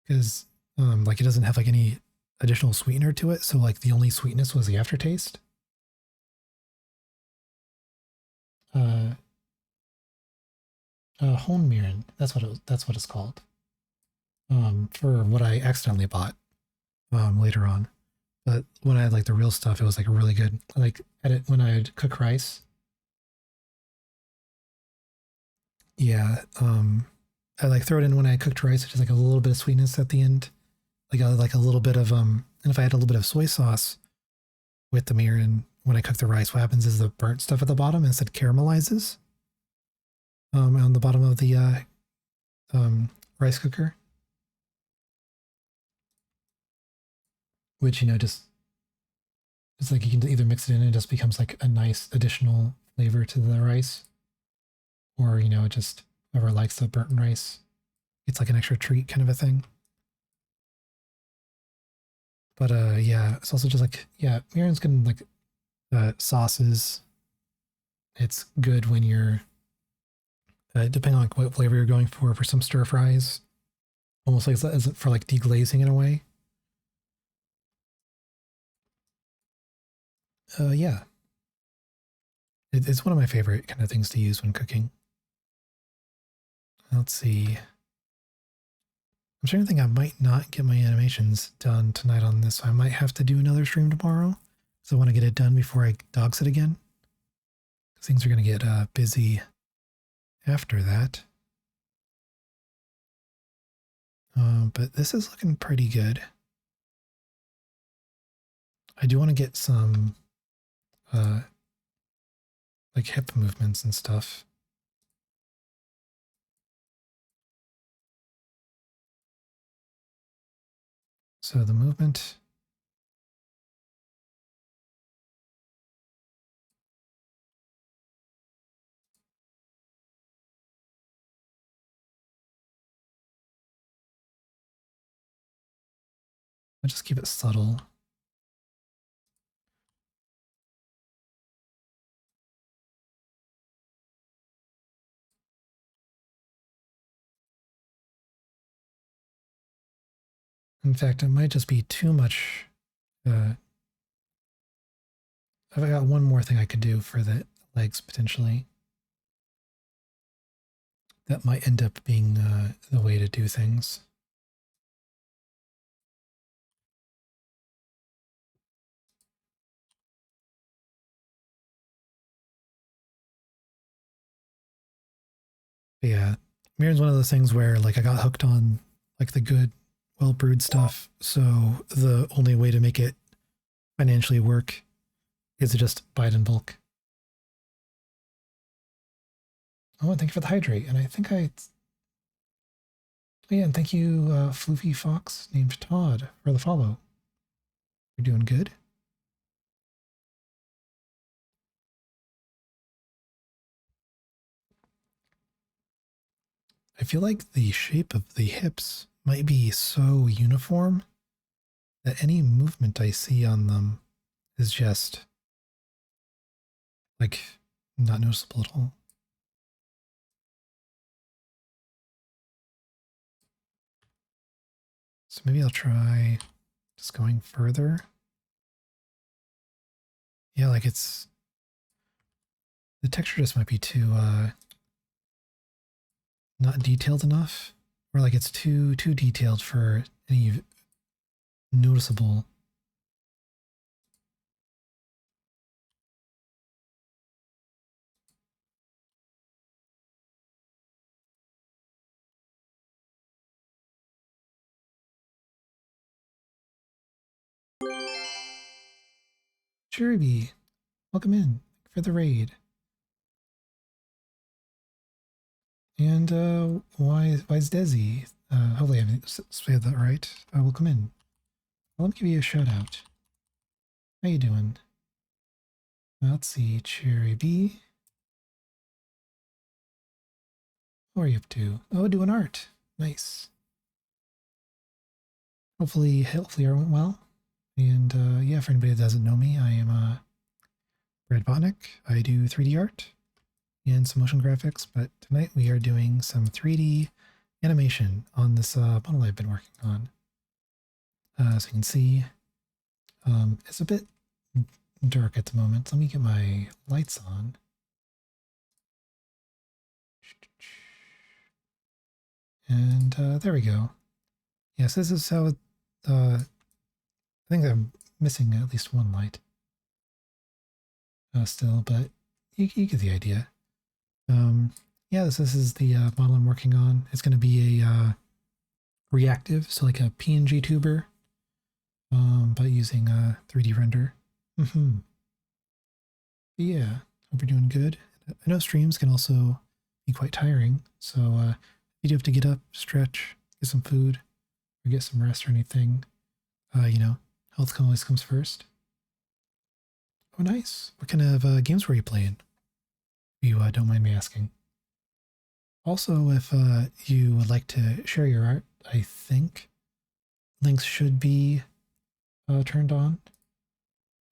because like it doesn't have like any additional sweetener to it, so like the only sweetness was the aftertaste. Uh, Hone mirin, that's what it's called. For what I accidentally bought later on. But when I had like the real stuff, it was like really good. Like edit when I'd cook rice. Yeah. I like throw it in when I cooked rice, just like a little bit of sweetness at the end. Like a little bit of and if I had a little bit of soy sauce with the mirin when I cook the rice, what happens is the burnt stuff at the bottom instead caramelizes on the bottom of the rice cooker. Which, just it's like you can either mix it in and it just becomes like a nice additional flavor to the rice. Or, just whoever likes the burnt rice, it's like an extra treat kind of a thing. But yeah, it's also just like, yeah, mirin's good in like sauces. It's good when you're depending on like what flavor you're going for some stir fries, almost like as for like deglazing in a way. Yeah, it's one of my favorite kind of things to use when cooking. Let's see. I'm starting to think I might not get my animations done tonight on this. So I might have to do another stream tomorrow. So I want to get it done before I dog sit again. Things are going to get busy after that. But this is looking pretty good. I do want to get some like hip movements and stuff. So the movement. I'll just keep it subtle. In fact, it might just be too much. I've got one more thing I could do for the legs potentially. That might end up being the way to do things. But yeah, Mirren's one of those things where like I got hooked on like the good, well brewed stuff. So the only way to make it financially work is to just buy it in bulk. Oh, and thank you for the hydrate. And I think oh, yeah, and thank you, Floofy Fox named Todd for the follow. You're doing good. I feel like the shape of the hips might be so uniform that any movement I see on them is just like not noticeable at all. So maybe I'll try just going further. Yeah, like the texture just might be too not detailed enough, or like it's too detailed for any noticeable. Cheruby, welcome in for the raid. And why is Desi? Hopefully I haven't said that right. Welcome in. Well, let me give you a shout out. How you doing? Let's see, Cherry B. What are you up to? Oh, doing art. Nice. Hopefully art went well. And yeah, for anybody that doesn't know me, I am Brad Botnick. I do 3D art and some motion graphics, but tonight we are doing some 3D animation on this model I've been working on. So you can see, it's a bit dark at the moment. Let me get my lights on. And there we go. Yes, this is how I think I'm missing at least one light still, but you get the idea. Yeah, this is the model I'm working on. It's going to be a reactive, so like a PNG tuber, but using a 3D render. Yeah, hope you're doing good. I know streams can also be quite tiring, so you do have to get up, stretch, get some food, or get some rest or anything. You know, health always comes first. Oh, nice. What kind of games were you playing? If you don't mind me asking. Also, if you would like to share your art, I think links should be turned on.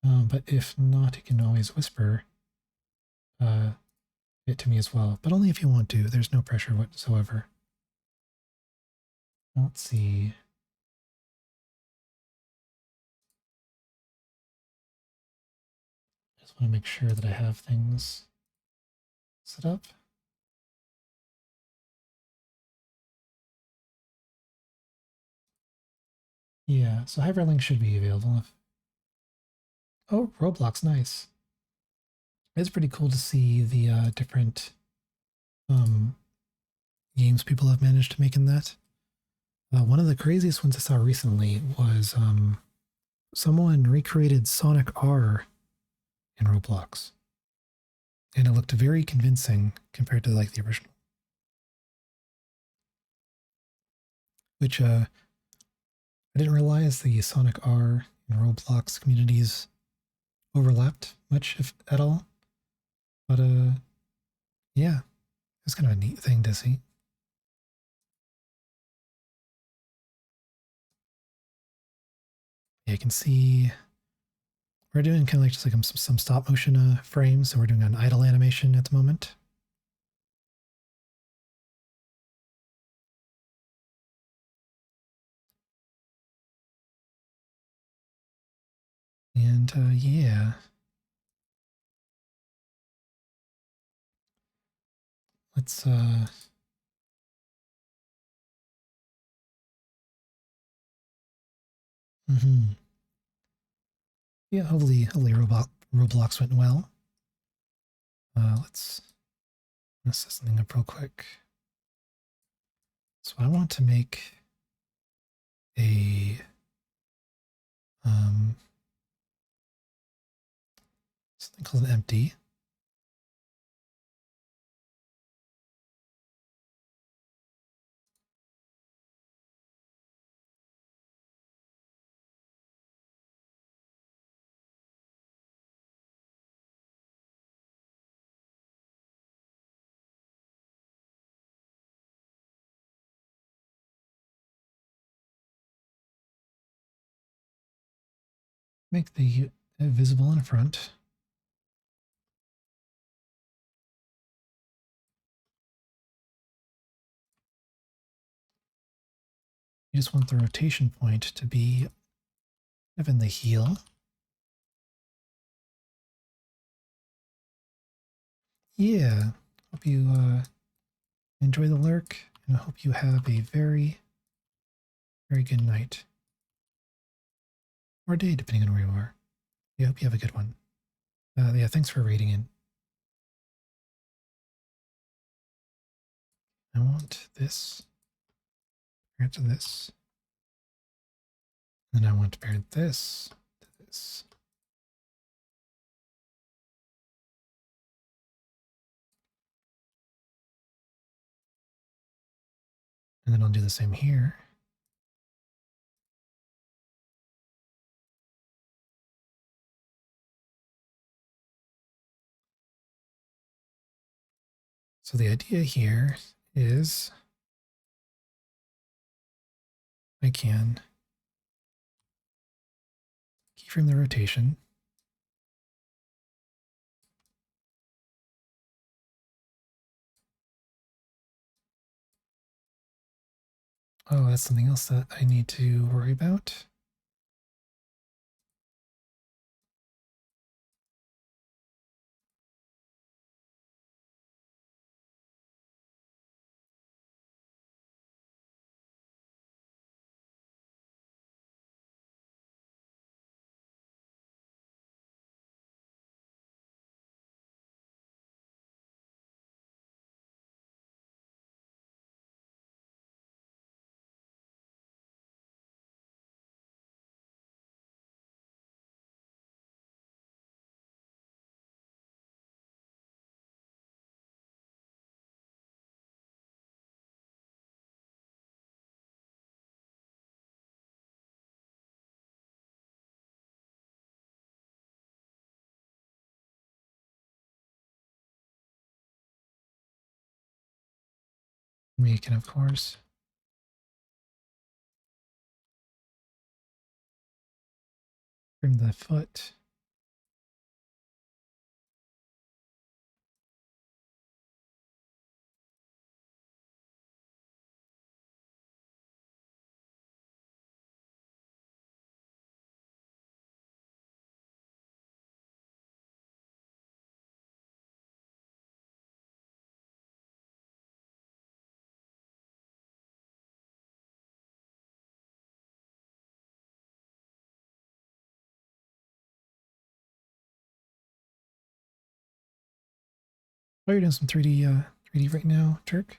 But if not, you can always whisper it to me as well. But only if you want to. There's no pressure whatsoever. Let's see. I just want to make sure that I have things set up. Yeah, so hyperlink should be available. Oh, Roblox, nice. It's pretty cool to see the different games people have managed to make in that. One of the craziest ones I saw recently was someone recreated Sonic R in Roblox. And it looked very convincing compared to like the original. Which I didn't realize the Sonic R and Roblox communities overlapped much, if at all. But yeah, it's kind of a neat thing to see. Yeah, you can see we're doing kind of like just like some stop motion frames. So we're doing an idle animation at the moment. And yeah, let's yeah, hopefully Roblox went well. Let's set something up real quick. So I want to make a something called an empty. Make the visible in front. You just want the rotation point to be kind of in the heel. Yeah, hope you Enjoy the lurk, and I hope you have a very, very good night. Or day, depending on where you are. I hope you have a good one. Yeah, thanks for rating in. I want this. Pair it to this. And then I want to pair this to this. And then I'll do the same here. So the idea here is I can keyframe the rotation. Oh, that's something else that I need to worry about. We can, of course, trim the foot. Oh, you're doing some 3D right now, Turk?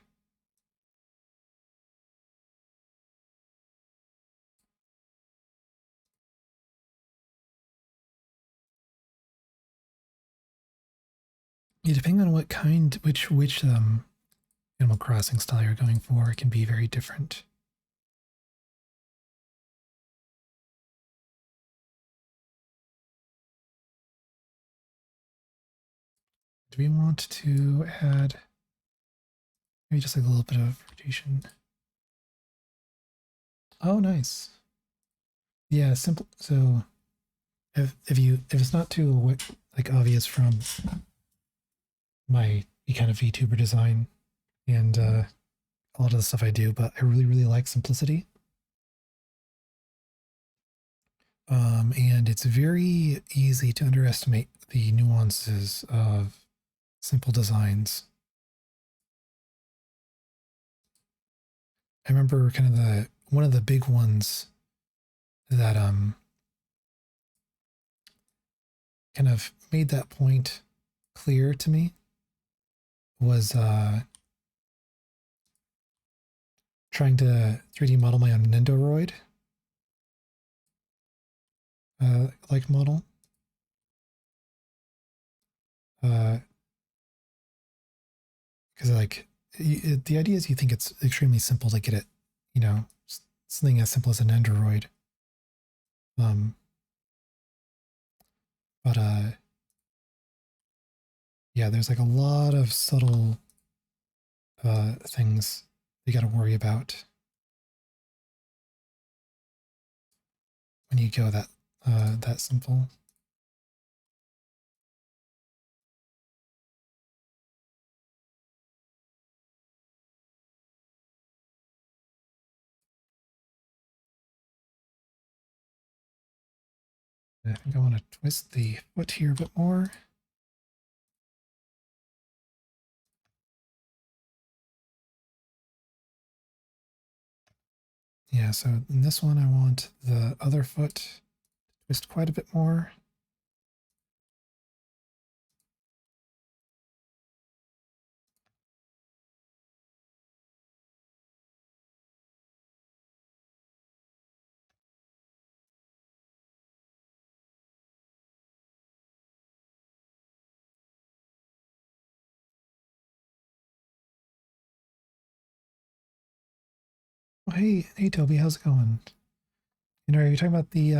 Yeah, depending on what kind, which Animal Crossing style you're going for, it can be very different. Do we want to add maybe just like a little bit of rotation? Oh, nice. Yeah, simple. So if it's not too like obvious from my kind of VTuber design and a lot of the stuff I do, but I really like simplicity. And it's very easy to underestimate the nuances of simple designs. I remember kind of one of the big ones that kind of made that point clear to me was trying to 3D model my own Nendoroid like model. Because like the idea is you think it's extremely simple to get it, you know, something as simple as an Nendoroid. But yeah, there's like a lot of subtle things you got to worry about when you go that simple. I think I want to twist the foot here a bit more. Yeah, so in this one, I want the other foot to twist quite a bit more. Oh, hey, Toby, how's it going? Are you talking about the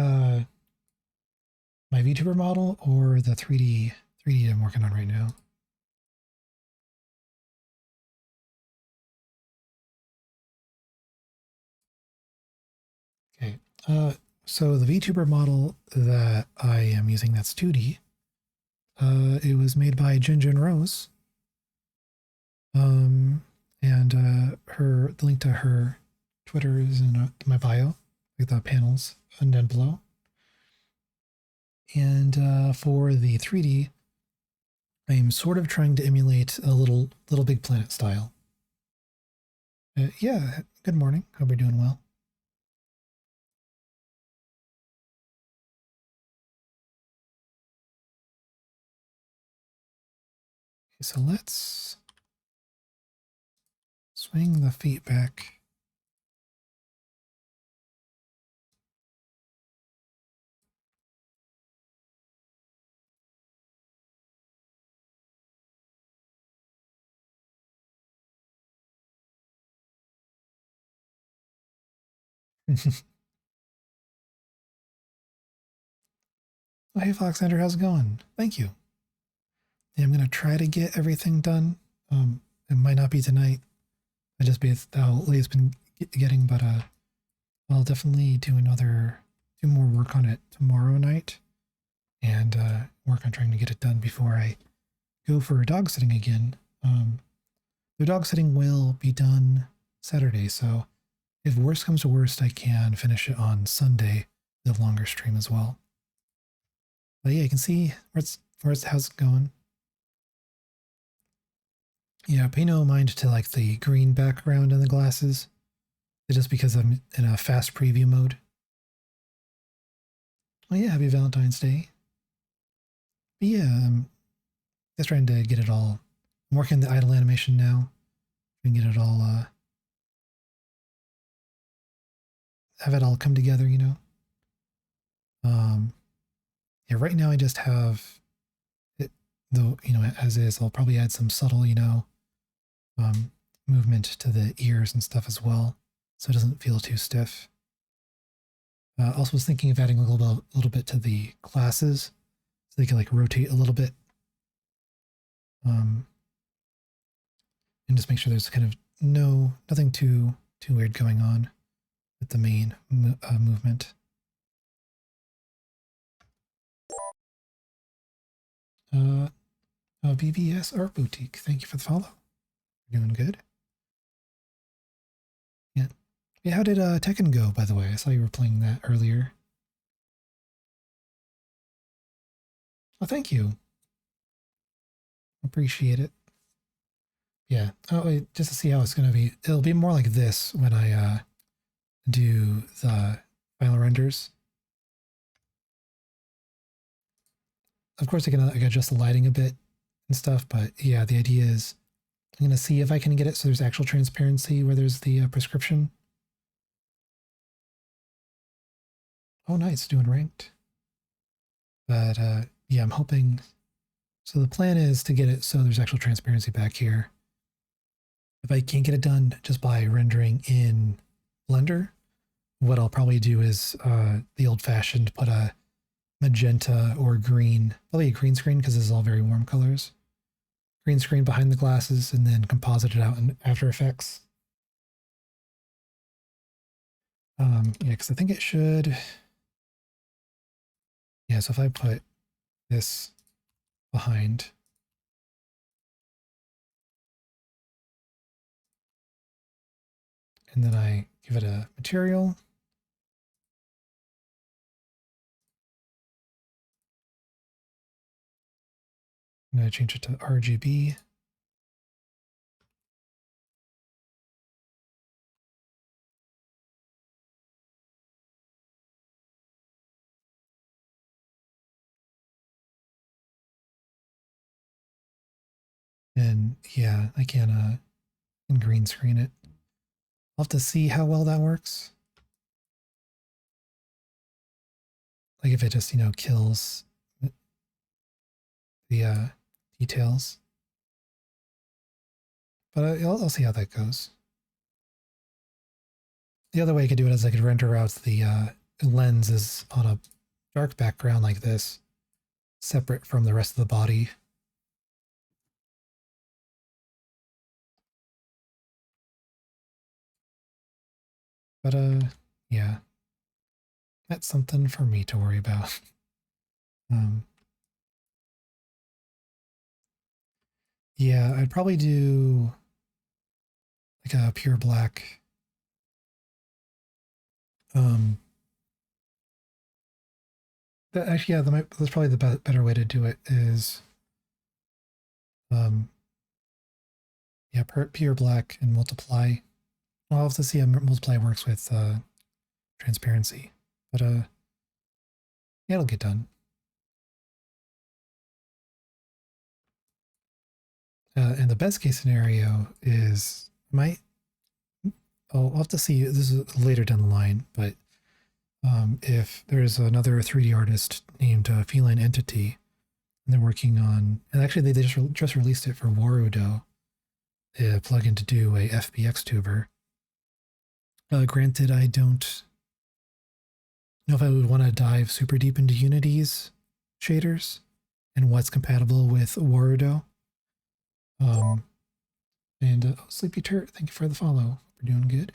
my VTuber model or the 3D I'm working on right now? Okay. So the VTuber model that I am using, that's 2D. It was made by Jinjin Rose. And the link to her Twitter is in my bio, like the panels and below. And for the 3D, I'm sort of trying to emulate a little Big Planet style. Yeah, good morning. Hope you're doing well. Okay, so let's swing the feet back. Oh, hey, Foxander, how's it going? Thank you. Yeah, I'm going to try to get everything done. It might not be tonight. I just be how late it's been getting, but I'll definitely do more work on it tomorrow night, and work on trying to get it done before I go for dog sitting again. The dog sitting will be done Saturday, so if worst comes to worst, I can finish it on Sunday, the longer stream as well. But yeah, you can see how's it going. Yeah, pay no mind to like the green background and the glasses. It's just because I'm in a fast preview mode. Oh yeah, happy Valentine's Day. But yeah, I'm just trying to get it all. I'm working the idle animation now. And get it all, have it all come together, you know. Yeah, right now I just have it, though, you know, as is. I'll probably add some subtle, you know, movement to the ears and stuff as well, so it doesn't feel too stiff. Also was thinking of adding a little bit to the glasses, so they can like rotate a little bit, and just make sure there's kind of nothing too weird going on with the main movement. BBS Art Boutique, thank you for the follow. You're doing good. Yeah. Yeah, how did Tekken go, by the way? I saw you were playing that earlier. Oh, thank you. Appreciate it. Yeah. Oh, wait, just to see how it's going to be. It'll be more like this when I do the final renders. Of course, I can adjust the lighting a bit and stuff, but yeah, the idea is I'm going to see if I can get it so there's actual transparency where there's the prescription. Oh, nice, doing ranked. But yeah, I'm hoping. So the plan is to get it so there's actual transparency back here. If I can't get it done just by rendering in Blender, what I'll probably do is the old-fashioned put a magenta or green, probably a green screen because this is all very warm colors. Green screen behind the glasses and then composite it out in After Effects. Yeah, because I think it should. Yeah, so if I put this behind, and then I give it a material. I'm going to change it to RGB. And yeah, I can green screen it. I'll have to see how well that works. Like if it just, kills the details. But I'll see how that goes. The other way I could do it is I could render out the lens is on a dark background like this, separate from the rest of the body. But yeah, that's something for me to worry about. Yeah, I'd probably do like a pure black. Actually, yeah, that's probably the better way to do it is, yeah, pure black and multiply. I'll have to see how multiply works with transparency, but yeah, it'll get done. And the best case scenario is I'll have to see. This is later down the line, but if there's another 3D artist named Feline Entity, and they're working on, and actually they just released it for Warudo, a plugin to do a FBX tuber. Granted, I don't know if I would want to dive super deep into Unity's shaders and what's compatible with Warudo. And Sleepy Turret, thank you for the follow. We're doing good.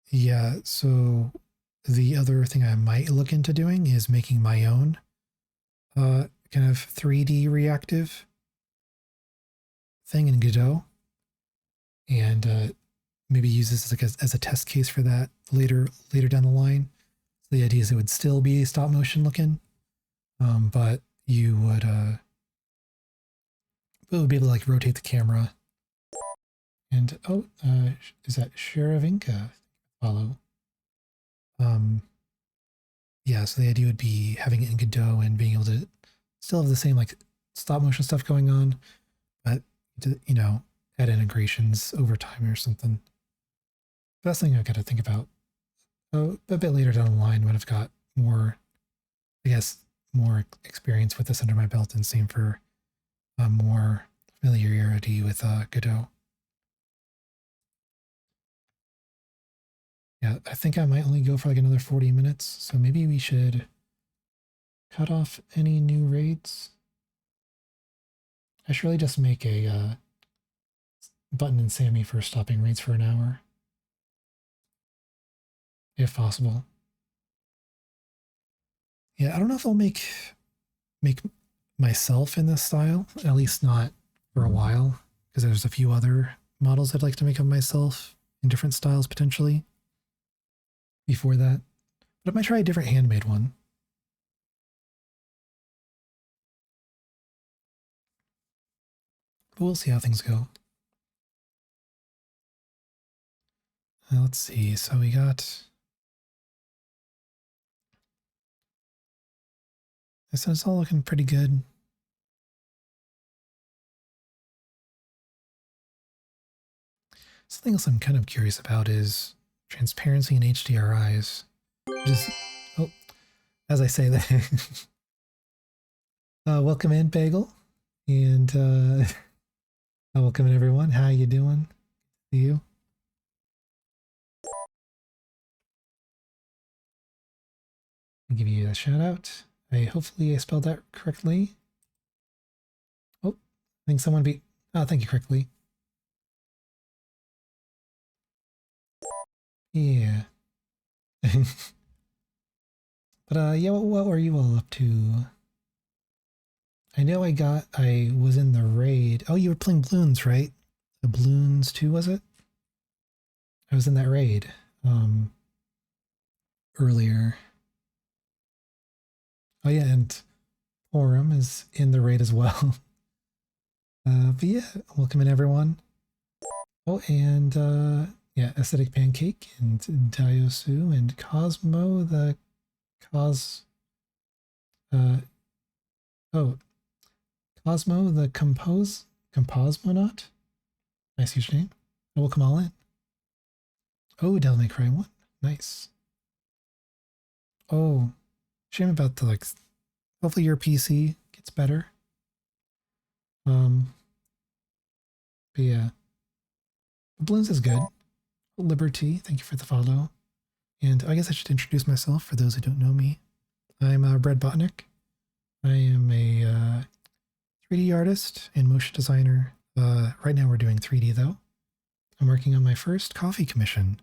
Yeah, so the other thing I might look into doing is making my own kind of 3D reactive thing in Godot, and maybe use this as a test case for that later down the line. So the idea is it would still be stop motion looking, but you would be able to like rotate the camera. And is that Sharavinka follow? Yeah, so the idea would be having it in Godot and being able to still have the same like stop motion stuff going on, but add integrations over time or something. That's something I got to think about a bit later down the line when I've got more, I guess, more experience with this under my belt, and same for more familiarity with Godot. Yeah, I think I might only go for like another 40 minutes, so maybe we should cut off any new raids. I should really just make a Button and Sammy for stopping raids for an hour, if possible. Yeah, I don't know if I'll make myself in this style, at least not for a while, because there's a few other models I'd like to make of myself in different styles potentially before that. But I might try a different handmade one. But we'll see how things go. Let's see. So we got... So it's all looking pretty good. Something else I'm kind of curious about is transparency in HDRIs. Just, oh, as I say that, welcome in, Bagel, and welcome in, everyone. How you doing? See you. I'll give you a shout out. Hopefully I spelled that correctly. Oh, I think someone beat. Oh, thank you correctly. Yeah. But yeah, what were you all up to? I know I was in the raid. Oh, you were playing Bloons, right? The Bloons 2, was it? I was in that raid earlier. Oh yeah, and Forum is in the raid as well. But yeah, welcome in, everyone. Oh, and yeah, Aesthetic Pancake and Daiosu and Cosmo, the Uh, oh, Cosmo the Composmonaut. Nice username. I will come all in. Oh, Devil May Cry 1. Nice. Oh, shame about the like. Hopefully your PC gets better. But yeah, Balloons is good. Liberty, thank you for the follow. And I guess I should introduce myself for those who don't know me. I'm Brad Botnick. I am a 3D artist and motion designer. Right now we're doing 3D though. I'm working on my first Kofi Commission,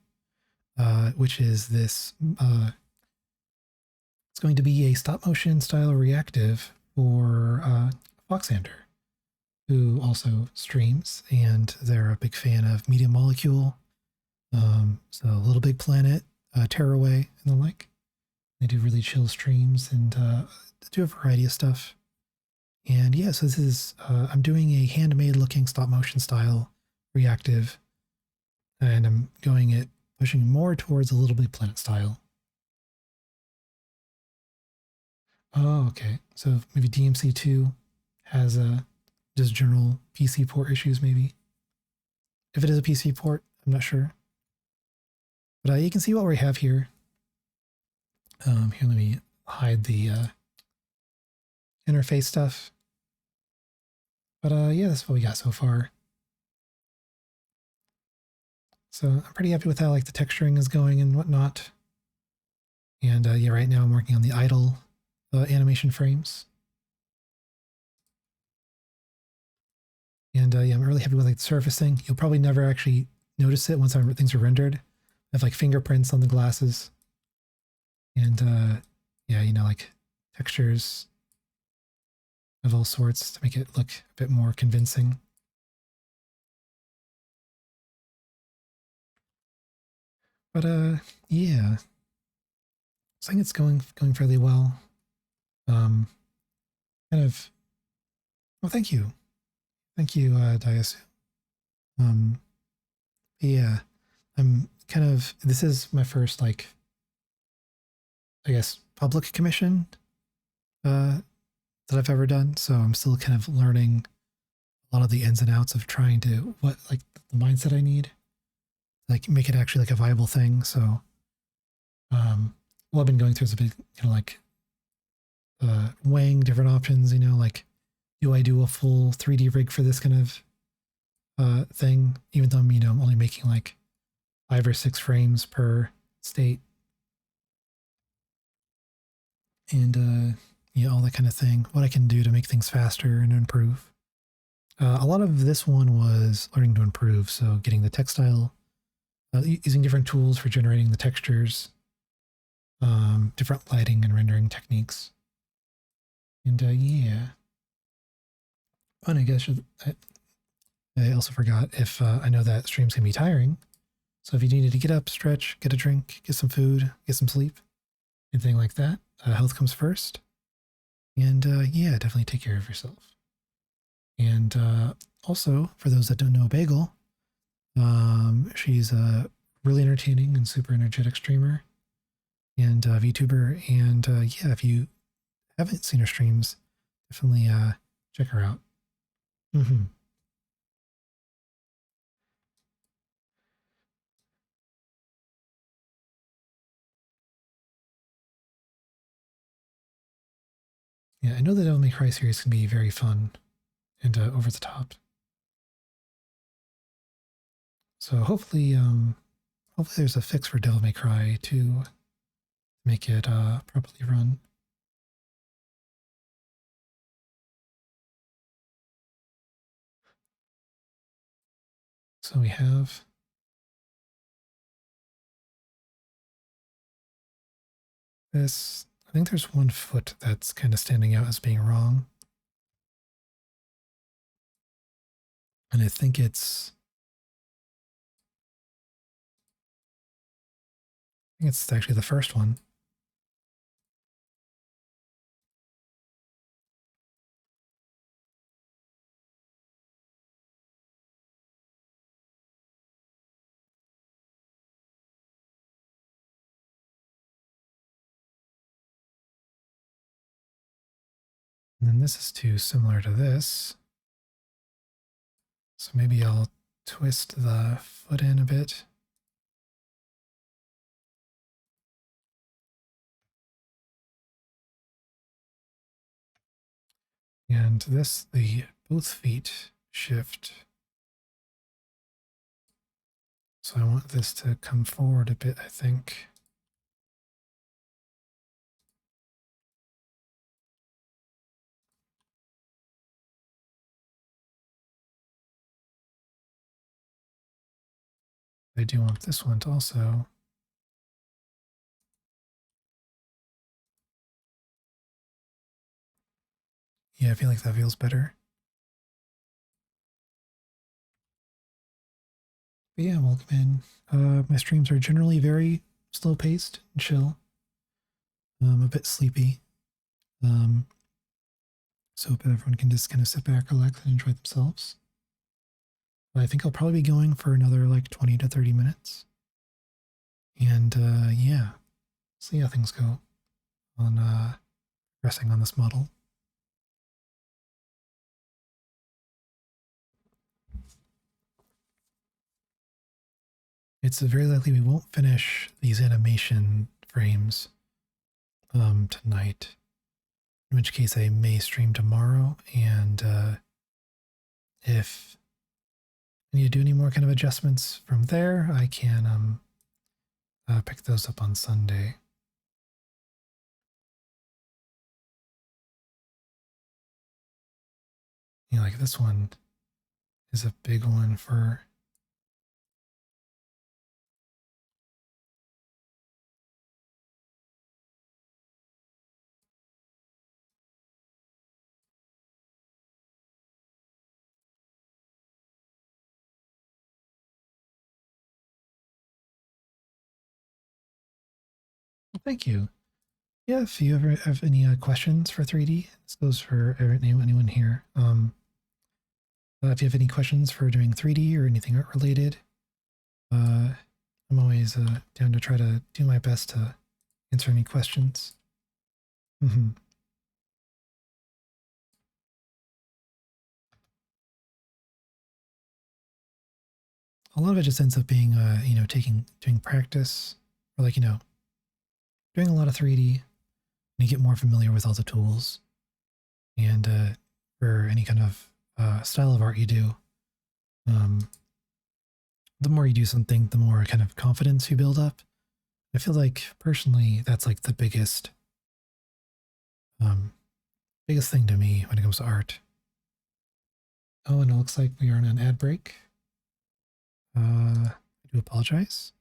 which is this. It's going to be a stop motion style reactive for Foxander, who also streams, and they're a big fan of Media Molecule. So Little Big Planet, Tearaway, and the like. They do really chill streams and do a variety of stuff. And yeah, so this is, I'm doing a handmade looking stop motion style reactive, and I'm pushing more towards a Little Big Planet style. Oh, okay. So maybe DMC2 has just general PC port issues, maybe. If it is a PC port, I'm not sure. But you can see what we have here. Here, let me hide the interface stuff. But yeah, that's what we got so far. So I'm pretty happy with how like the texturing is going and whatnot. And yeah, right now I'm working on the idle animation frames. And yeah, I'm really happy with like the surfacing. You'll probably never actually notice it once things are rendered. I have like fingerprints on the glasses. And yeah, you know, like textures of all sorts to make it look a bit more convincing. But yeah, I think it's going fairly well. Kind of. Well, thank you, Dias. Yeah, I'm kind of. This is my first like, I guess, public commission that I've ever done. So I'm still kind of learning a lot of the ins and outs of trying to like the mindset I need, like make it actually like a viable thing. So, what I've been going through is a bit kind of like weighing different options. You know, like do I do a full 3D rig for this kind of thing, even though I'm only making like 5 or 6 frames per state, and all that kind of thing. What I can do to make things faster and improve. A lot of this one was learning to improve, so getting the textile, using different tools for generating the textures, different lighting and rendering techniques, and yeah. Oh, and I guess I also forgot if I know that streams can be tiring. So if you needed to get up, stretch, get a drink, get some food, get some sleep, anything like that, health comes first. And yeah, definitely take care of yourself. And also, for those that don't know Bagel, she's a really entertaining and super energetic streamer and VTuber. And yeah, if you haven't seen her streams, definitely check her out. Mm-hmm. Yeah, I know the Devil May Cry series can be very fun and over the top. So hopefully there's a fix for Devil May Cry to make it properly run. So we have this. I think there's one foot that's kind of standing out as being wrong. And I think it's actually the first one. And then this is too similar to this. So maybe I'll twist the foot in a bit. And this, the both feet shift. So I want this to come forward a bit, I think. I do want this one to also. Yeah, I feel like that feels better. But yeah, welcome in. My streams are generally very slow paced and chill. A bit sleepy. So hope everyone can just kind of sit back, relax, and enjoy themselves. But I think I'll probably be going for another like 20 to 30 minutes. And yeah, see how things go on progressing on this model. It's very likely we won't finish these animation frames tonight, in which case I may stream tomorrow, and if I need to do any more kind of adjustments from there, I can pick those up on Sunday. You know, like this one is a big one for. Well, thank you. Yeah, if you ever have any questions for 3D, this goes for anyone here. If you have any questions for doing 3D or anything art related, I'm always down to try to do my best to answer any questions. Mm-hmm. A lot of it just ends up being, doing practice, or like, doing a lot of 3D, and you get more familiar with all the tools. And for any kind of style of art you do, the more you do something, the more kind of confidence you build up. I feel like personally, that's like the biggest thing to me when it comes to art. Oh, and it looks like we are on an ad break. I do apologize.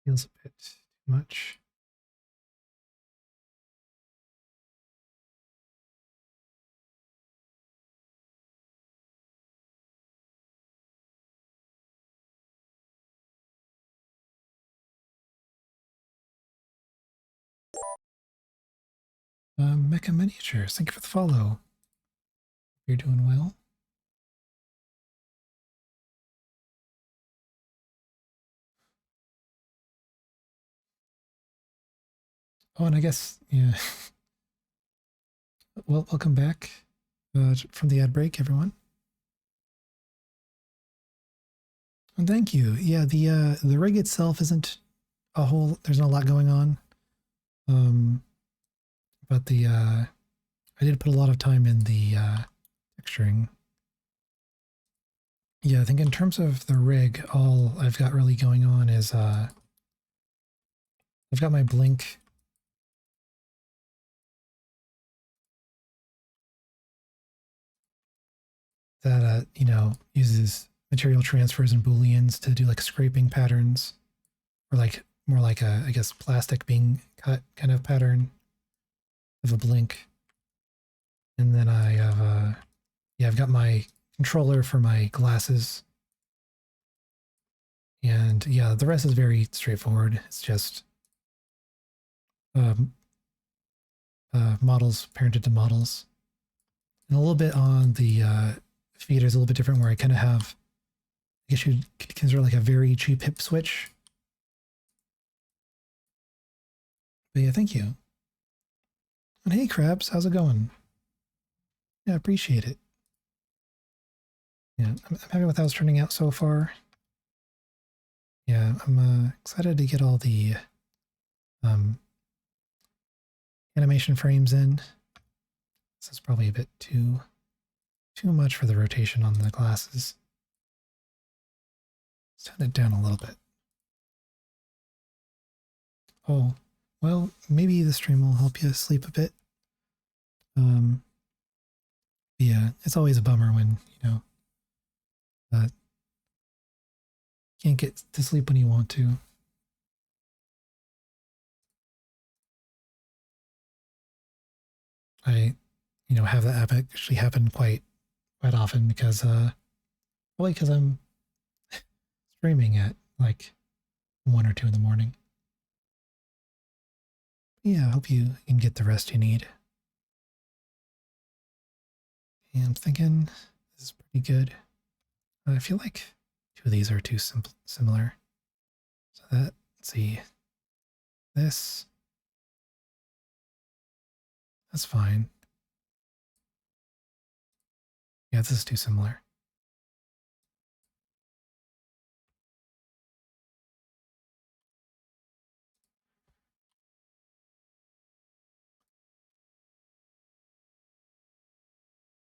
Feels a bit too much. Mecha Miniatures, thank you for the follow. You're doing well. Oh, and I guess, yeah. Well, welcome back from the ad break, everyone. And thank you. Yeah, the rig itself isn't a whole. There's not a lot going on. But I did put a lot of time in the texturing. Yeah, I think in terms of the rig, all I've got really going on is I've got my blink. That you know, uses material transfers and booleans to do like scraping patterns, or like more like a, I guess, plastic being cut kind of pattern of a blink. And then I have yeah, I've got my controller for my glasses. And yeah, the rest is very straightforward. It's just um, models parented to models. And a little bit on the feeder is a little bit different, where I kind of have, I guess you'd consider like a very cheap hip switch. But yeah, thank you. And hey, Krabs, how's it going? Yeah, I appreciate it. Yeah, I'm happy with how it's turning out so far. Yeah, I'm excited to get all the um, animation frames in. This is probably a bit too much for the rotation on the glasses. Let's tone it down a little bit. Oh, well, maybe the stream will help you sleep a bit. Yeah, it's always a bummer when, you know, can't get to sleep when you want to. I, you know, have that actually happen quite often because probably because I'm streaming at like 1 or 2 in the morning. Yeah, I hope you can get the rest you need. And I'm thinking this is pretty good. I feel like 2 of these are too similar. So that, let's see, this, that's fine. Yeah, this is too similar.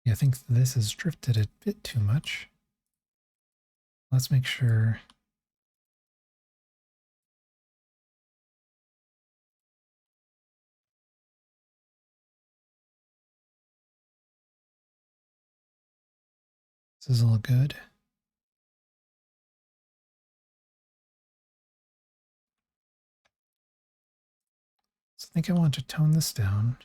Yeah, I think this is drifted a bit too much. Let's make sure. This is all good. So I think I want to tone this down.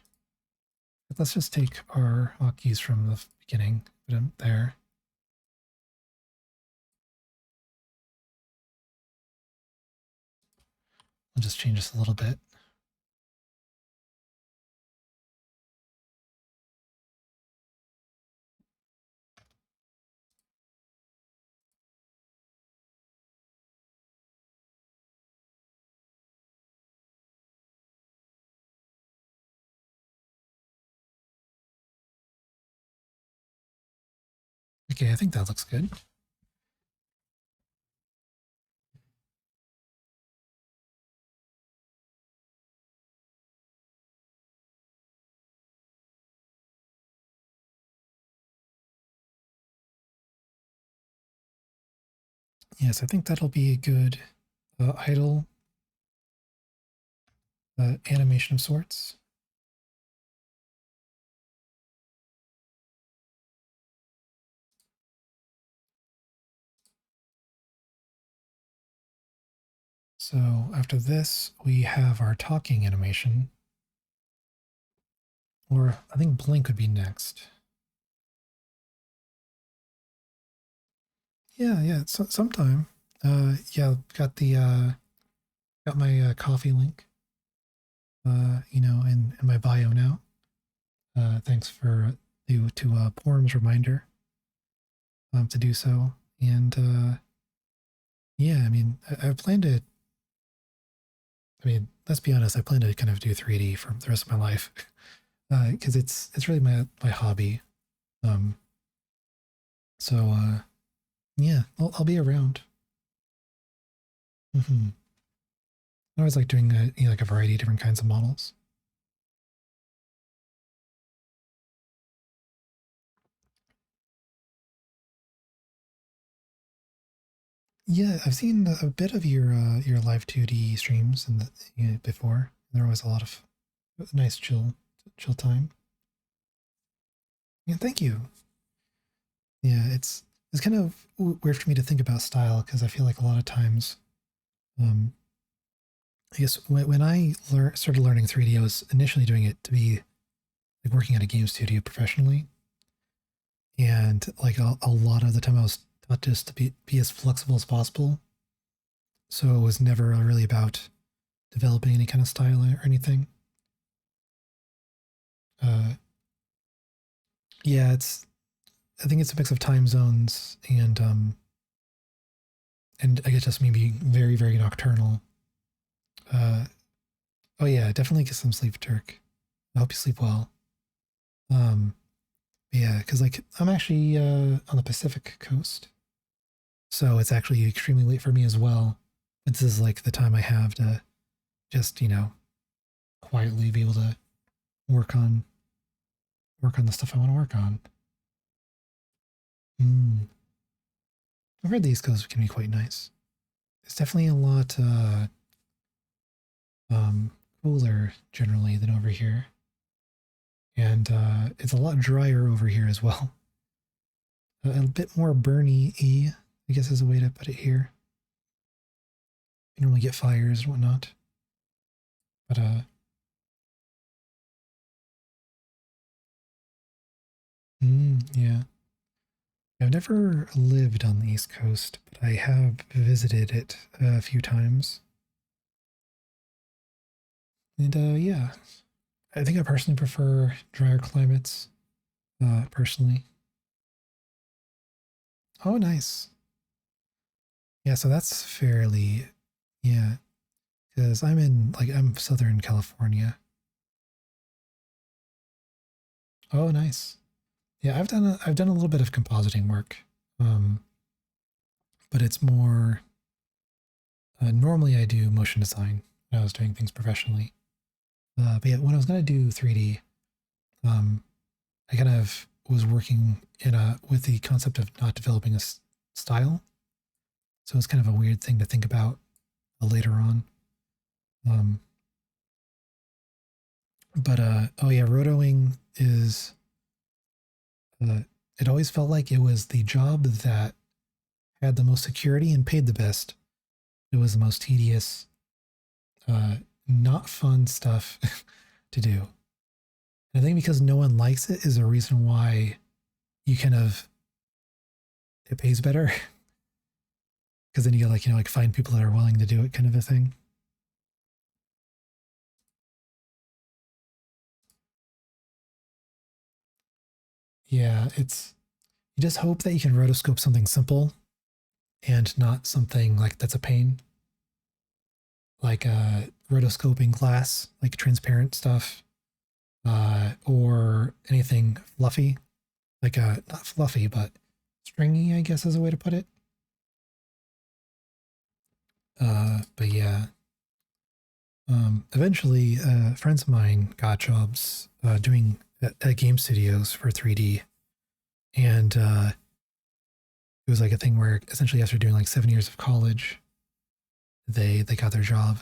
But let's just take our hotkeys from the beginning, put them there. I'll just change this a little bit. Okay, I think that looks good. Yes, I think that'll be a good idle animation of sorts. So after this, we have our talking animation. Or I think blink would be next. Yeah, so, sometime. Yeah, got my coffee link, in my bio now. Thanks for to Porum's reminder to do so. And yeah, I mean, I plan to. I mean, let's be honest. I plan to kind of do 3D for the rest of my life because it's really my hobby. Um, so yeah, I'll be around. Hmm. I always like doing like a variety of different kinds of models. Yeah, I've seen a bit of your live 2D streams before. There was a lot of nice chill time. Yeah, thank you. Yeah, it's kind of weird for me to think about style because I feel like a lot of times, um, I guess when I started learning 3D, I was initially doing it to be like working at a game studio professionally, and like a lot of the time I was taught just to be as flexible as possible. So it was never really about developing any kind of style or anything. Uh, yeah, I think it's a mix of time zones and I guess just me being very nocturnal. Uh, oh yeah, definitely get some sleep, Turk. I hope you sleep well. Um, yeah, because like I'm actually on the Pacific coast, so it's actually extremely late for me as well. But this is like the time I have to just quietly be able to work on the stuff I want to work on. Mm. I've heard the East Coast can be quite nice. It's definitely a lot cooler generally than over here, and it's a lot drier over here as well. A bit more Bernie-y, I guess is a way to put it here. You normally get fires and whatnot, but yeah. I've never lived on the East Coast, but I have visited it a few times. And yeah, I think I personally prefer drier climates, personally. Oh, nice. Yeah, so that's fairly, yeah, because I'm Southern California. Oh, nice. Yeah, I've done a little bit of compositing work, um, but it's more, normally I do motion design when I was doing things professionally. But yeah, when I was going to do 3D, um, I kind of was working with the concept of not developing a style. So it's kind of a weird thing to think about later on. Um, but oh yeah, rotoing is. Uh, it always felt like it was the job that had the most security and paid the best. It was the most tedious, uh, not fun stuff to do. And I think because no one likes it is a reason why you kind of it pays better because then you like find people that are willing to do it, kind of a thing. Yeah, it's you just hope that you can rotoscope something simple and not something like that's a pain, like rotoscoping glass, like transparent stuff, or anything fluffy, like not fluffy but stringy, I guess is a way to put it. But yeah, eventually, friends of mine got jobs doing at game studios for 3D, and it was like a thing where essentially after doing like 7 years of college, they got their job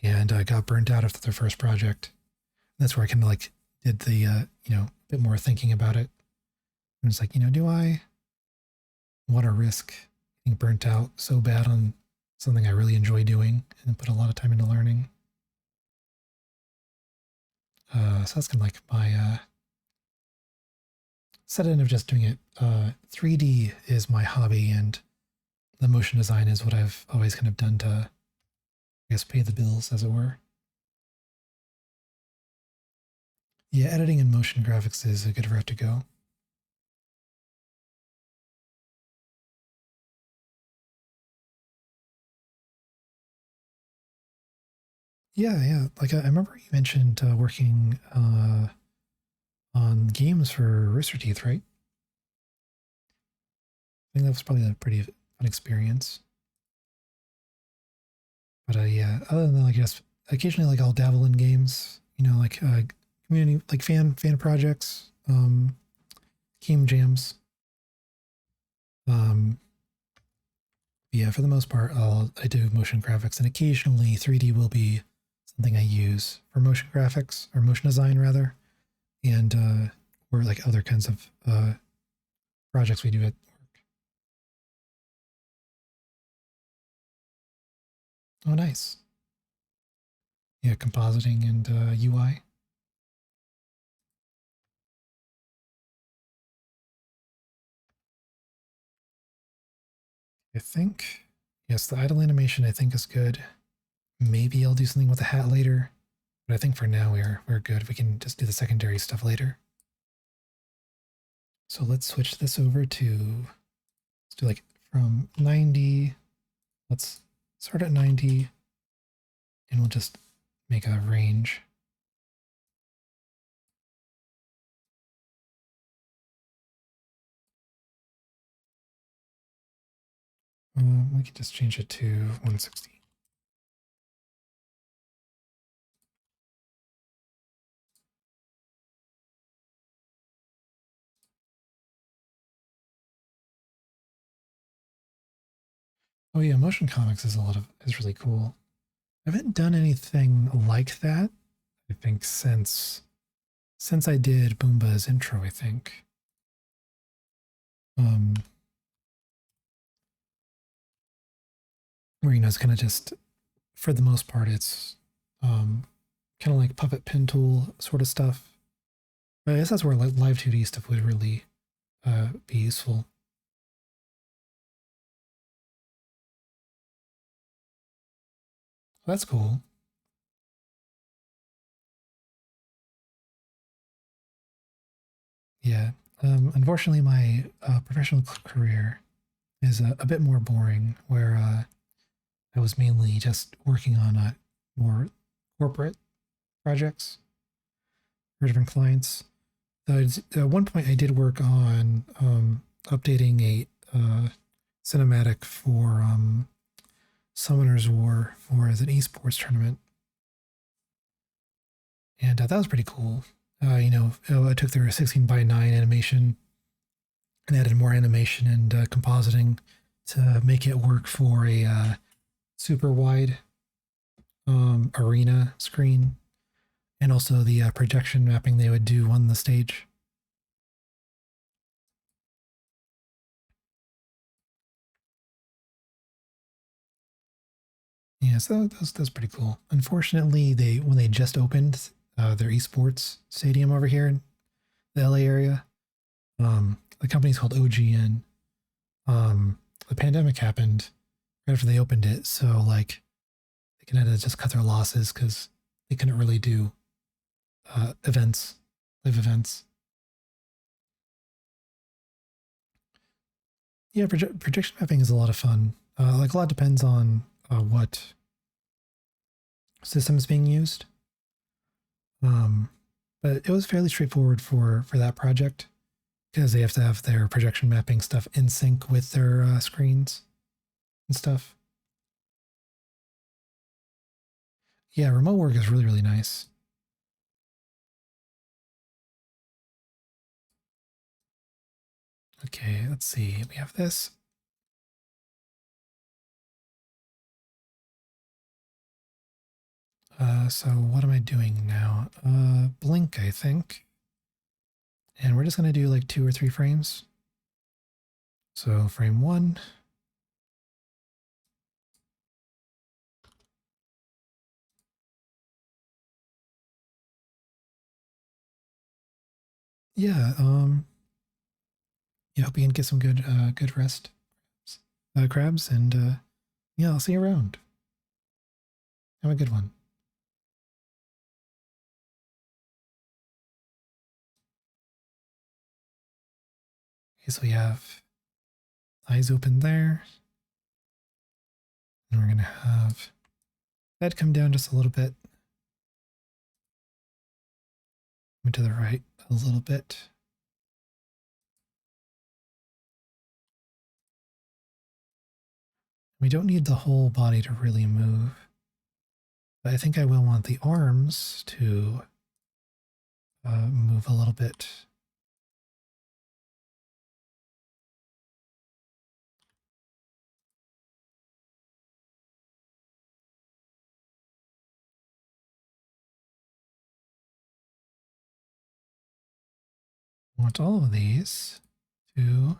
and got burnt out after their first project. And that's where I kind of like did the bit more thinking about it. And it's like, do I want to risk being burnt out so bad on something I really enjoy doing and put a lot of time into learning. So that's kind of like my instead of just doing it. 3D is my hobby, and the motion design is what I've always kind of done to, I guess, pay the bills, as it were. Yeah, editing and motion graphics is a good route to go. Yeah. Like I remember you mentioned working on games for Rooster Teeth, right? I think that was probably a pretty fun experience. But yeah, other than that, like just occasionally, like I'll dabble in games. Like community, like fan projects, game jams. Um, yeah, for the most part, I do motion graphics, and occasionally 3D will be something I use for motion graphics or motion design rather, and or like other kinds of projects we do at work. Oh, nice. Yeah, compositing and UI. I think yes, the idle animation I think is good. Maybe I'll do something with the hat later, but I think for now we're good. We can just do the secondary stuff later. So let's switch this over to, let's do like from 90. Let's start at 90, and we'll just make a range. We can just change it to 160. Oh yeah, motion comics is really cool. I haven't done anything like that, I think, since I did Boomba's intro, I think. Um where it's kind of just, for the most part, it's kind of like puppet pen tool sort of stuff. But I guess that's where live 2D stuff would really be useful. That's cool. Yeah. Unfortunately, my professional career is a bit more boring, where I was mainly just working on more corporate projects for different clients. At one point, I did work on updating a cinematic for Summoner's War for as an esports tournament, and that was pretty cool. I took their 16:9 animation and added more animation and compositing to make it work for a super wide arena screen, and also the projection mapping they would do on the stage. Yeah, so that's pretty cool. Unfortunately, when they just opened their esports stadium over here in the LA area, the company's called OGN. The pandemic happened right after they opened it, so like they can had to just cut their losses because they couldn't really do events, live events. Yeah, projection mapping is a lot of fun. Like a lot depends on what system is being used. Um, but it was fairly straightforward for that project because they have to have their projection mapping stuff in sync with their screens and stuff. Yeah, remote work is really nice. Okay, let's see. We have this. So what am I doing now? Blink, I think. And we're just going to do like 2 or 3 frames. So frame 1. yeah, yeah, hope you can get some good rest, crabs, and yeah, I'll see you around. Have a good one. Okay, so we have eyes open there, and we're gonna have head come down just a little bit, move to the right a little bit. We don't need the whole body to really move, but I think I will want the arms to move a little bit. I want all of these to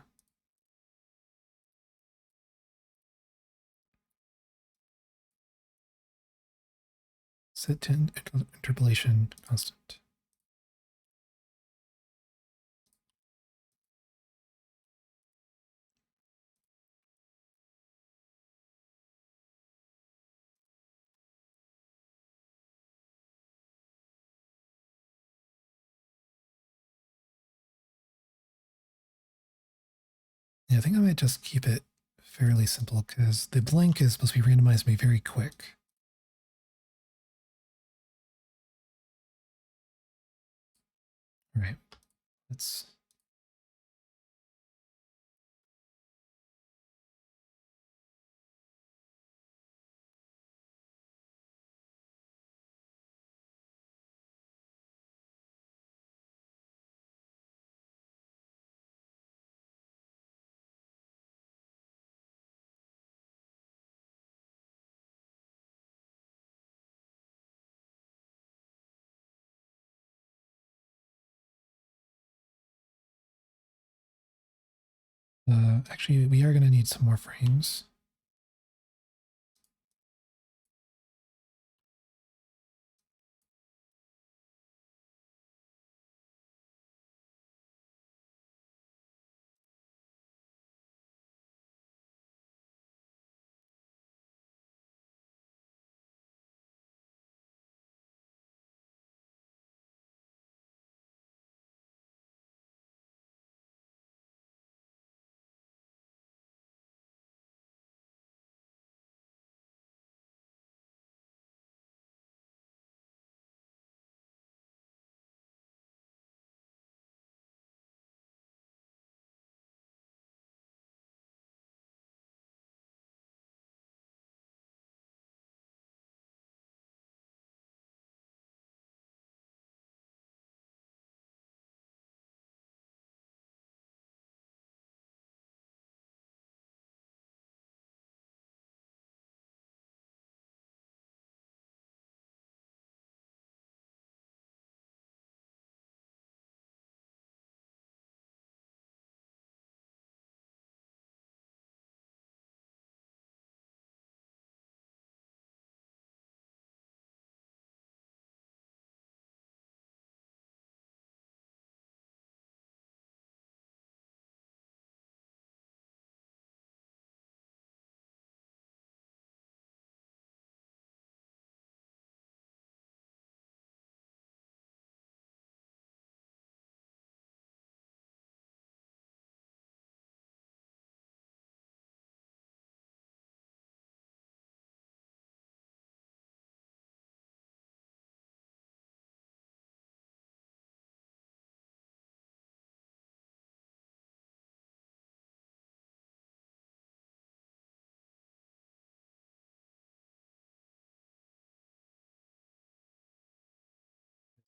set to interpolation constant. Yeah, I think I might just keep it fairly simple because the blink is supposed to be randomized to be very quick. All right, let's. Actually, we are going to need some more frames.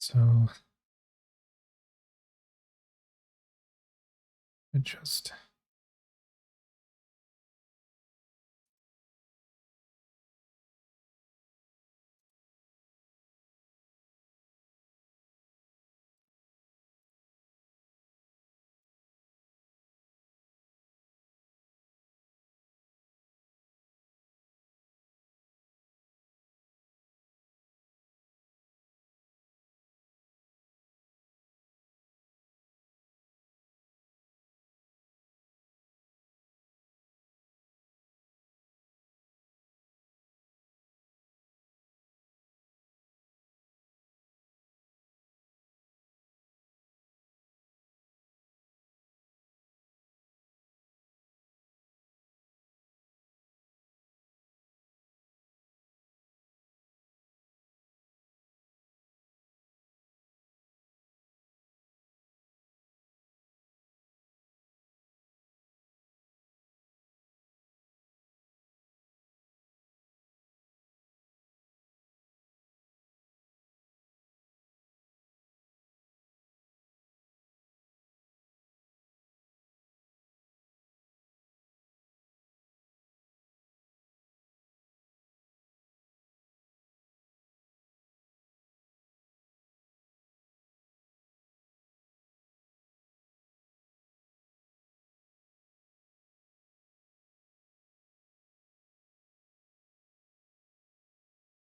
So adjust.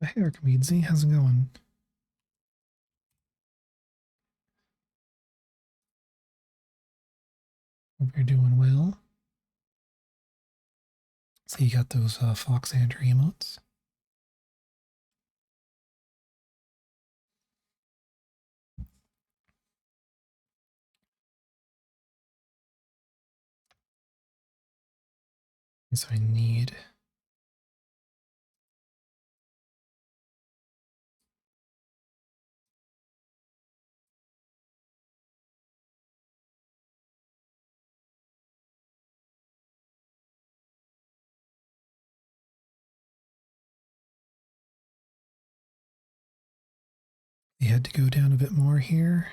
Hey Archimedesy, how's it going? Hope you're doing well. So you got those Fox Andrew emotes? So I need... You had to go down a bit more here.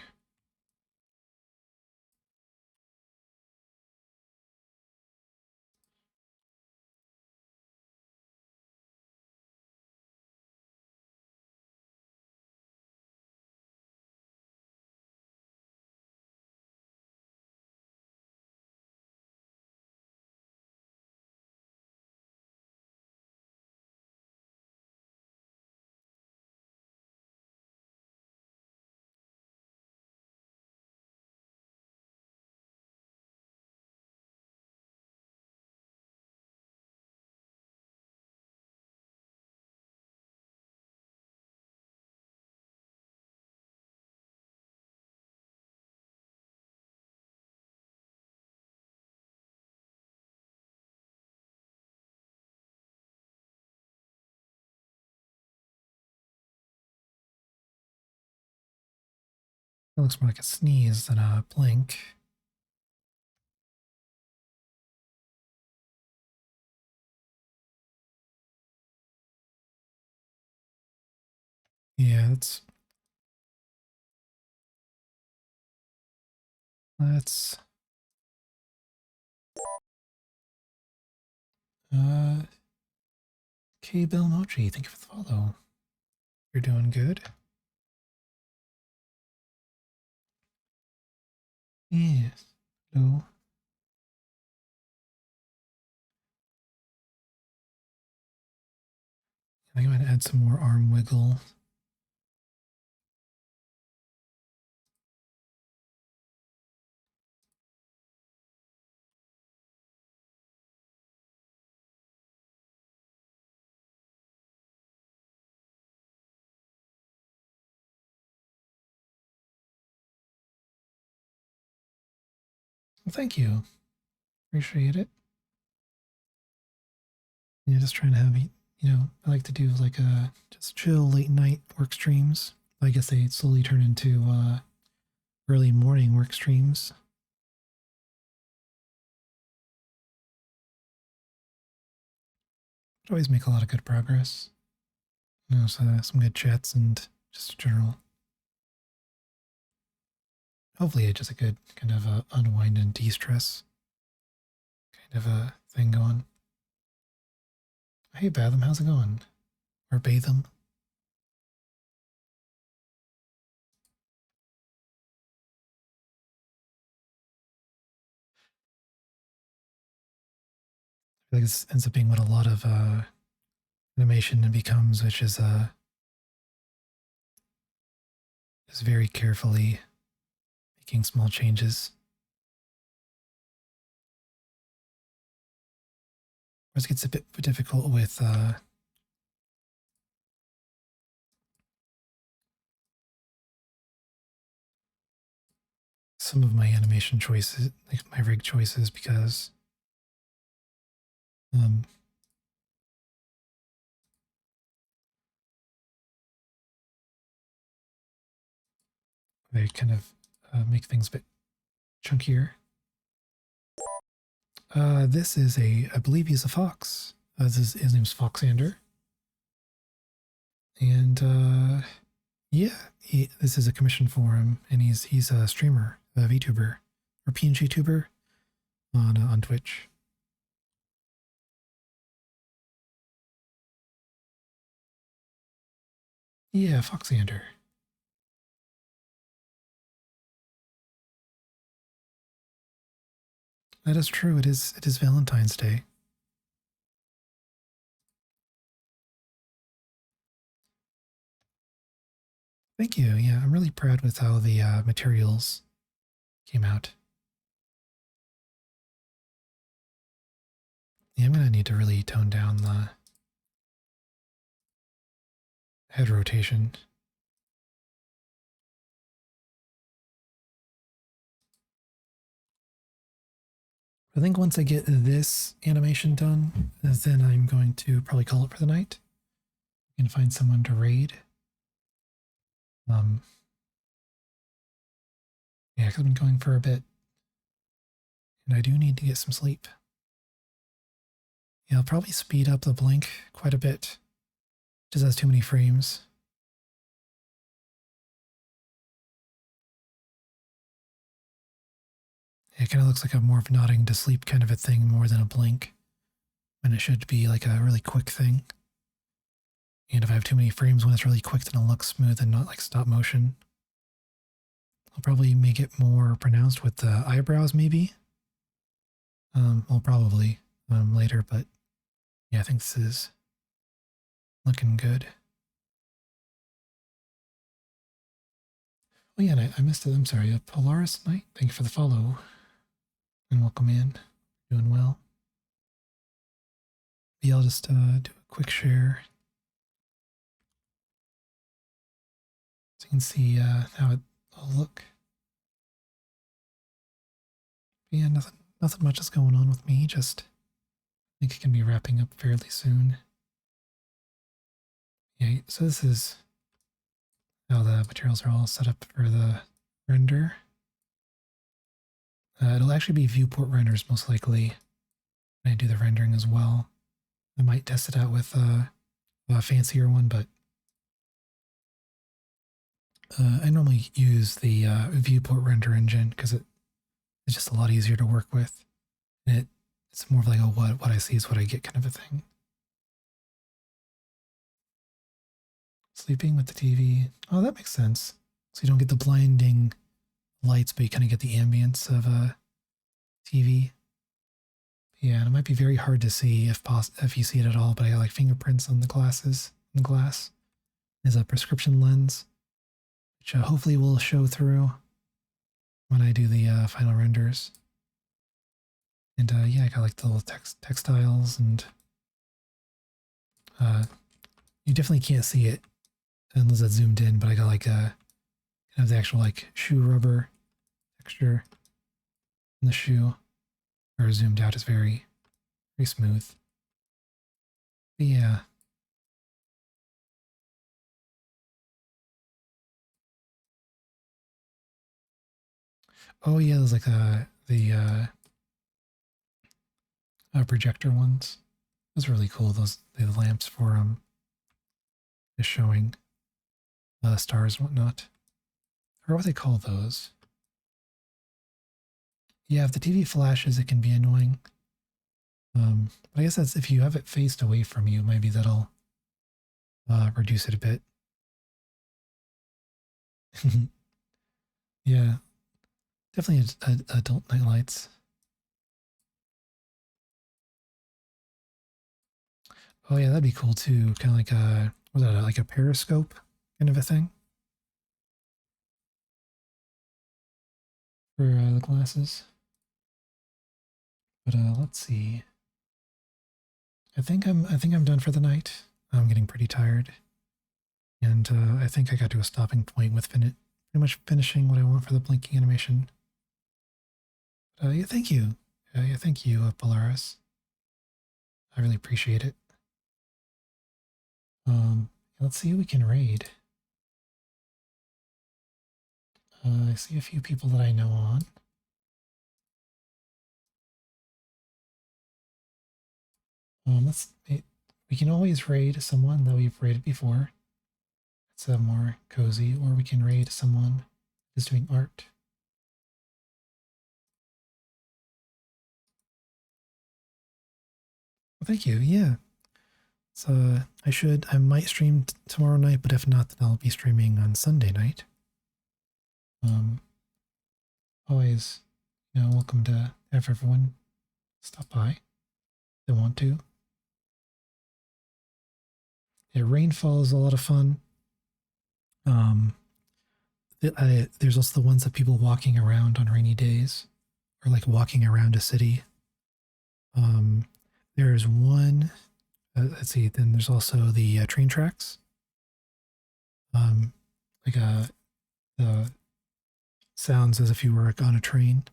It looks more like a sneeze than a blink. Yeah, let's uh K Bill Mochi, thank you for the follow. You're doing good. Yes. Hello. I think I'm gonna add some more arm wiggle. Well, thank you. Appreciate it. Yeah, just trying to have, I like to do like just chill late night work streams. I guess they slowly turn into early morning work streams. But always make a lot of good progress. So some good chats and just general. Hopefully, it's just a good kind of unwind and de-stress kind of a thing going. Hey, Batham, how's it going? Or Batham? I feel like this ends up being what a lot of animation becomes, which is very carefully making small changes. Whereas it gets a bit difficult with some of my animation choices, like my rig choices, because um, they kind of make things a bit chunkier. This is I believe he's a fox. His name's Foxander. And yeah, this is a commission for him, and he's a streamer, a VTuber, or PNG tuber on Twitch. Yeah, Foxander. That is true. It is Valentine's Day. Thank you. Yeah, I'm really proud with how the materials came out. Yeah, I'm gonna need to really tone down the head rotation. I think once I get this animation done, then I'm going to probably call it for the night. I can find someone to raid. Yeah, because I've been going for a bit. And I do need to get some sleep. Yeah, I'll probably speed up the blink quite a bit. Just has too many frames. It kind of looks like a more of nodding to sleep kind of a thing more than a blink. When it should be like a really quick thing. And if I have too many frames when it's really quick, then it'll look smooth and not like stop motion. I'll probably make it more pronounced with the eyebrows maybe. Well, probably later, but yeah, I think this is looking good. Oh yeah, and I missed it. I'm sorry. Polaris Knight, thank you for the follow. And welcome in. Doing well. Yeah, I'll just do a quick share. So you can see how it will look. But yeah, nothing much is going on with me. Just I think it can be wrapping up fairly soon. Yeah, so this is how the materials are all set up for the render. It'll actually be viewport renders most likely when I do the rendering as well. I might test it out with a fancier one, but I normally use the viewport render engine because it's just a lot easier to work with. And it's more of like a what I see is what I get kind of a thing. Sleeping with the TV. Oh, that makes sense. So you don't get the blinding lights, but you kind of get the ambience of a TV. Yeah, and it might be very hard to see if you see it at all, but I got like fingerprints on the glasses. In the glass is a prescription lens, which hopefully will show through when I do the final renders. And yeah, I got like the little textiles, and you definitely can't see it unless it's zoomed in, but I got like kind of the actual like shoe rubber texture in the shoe, or zoomed out is very, very smooth. But yeah. Oh yeah, there's like the projector ones. Those are really cool. Those the lamps for just showing stars and whatnot. Or what they call those. Yeah, if the TV flashes, it can be annoying. But I guess that's if you have it faced away from you, maybe that'll reduce it a bit. Yeah, definitely adult night lights. Oh yeah, that'd be cool too. Kind of like a was that like a periscope kind of a thing for the glasses. But let's see. I think I'm done for the night. I'm getting pretty tired, and I think I got to a stopping point with pretty much finishing what I want for the blinking animation. Yeah, thank you. Yeah, thank you, Polaris. I really appreciate it. Let's see who we can raid. I see a few people that I know on. We can always raid someone that we've raided before. It's more cozy, or we can raid someone who's doing art. Well, thank you. Yeah. So I might stream tomorrow night, but if not, then I'll be streaming on Sunday night. Always, welcome to have everyone stop by if they want to. Yeah, rainfall is a lot of fun. There's also the ones of people walking around on rainy days, or like walking around a city. Um, there's one. Let's see. Then there's also the train tracks. Um, like the sounds as if you were on a train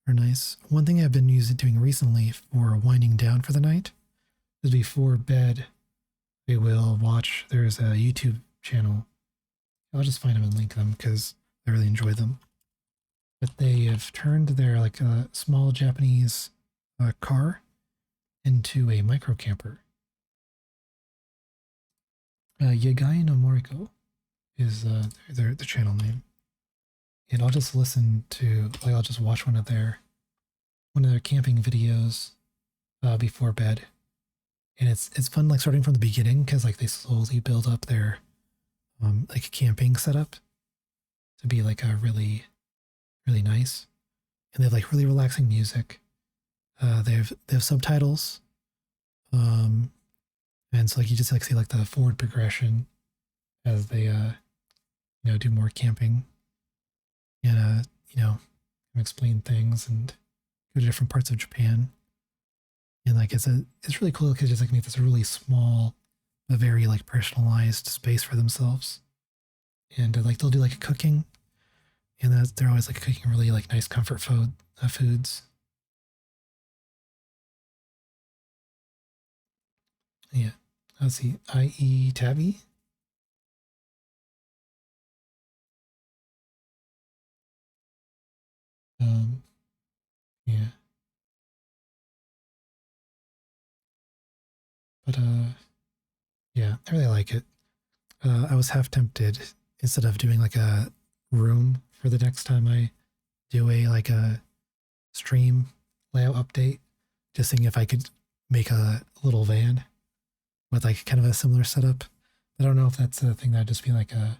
are nice. One thing I've been doing recently for winding down for the night is before bed, we will watch. There's a YouTube channel. I'll just find them and link them because I really enjoy them. But they have turned their like a small Japanese car into a micro camper. Yagai no Moriko is the channel name, and I'll just listen to like I'll just watch one of their camping videos before bed, and it's fun like starting from the beginning because like they slowly build up their like camping setup to be like a really nice, and they have like really relaxing music. They have subtitles, and so like you just like see like the forward progression as they do more camping and explain things and go to different parts of Japan. And like it's really cool because just like make this really small, a very like personalized space for themselves. And like they'll do like cooking, and they're always like cooking really like nice comfort foods. Yeah, let's see, IE Tabby. Um, yeah, but yeah, I really like it. I was half tempted instead of doing like a room for the next time I do a stream layout update, just seeing if I could make a little van with like kind of a similar setup. I don't know if that's a thing that would just be like I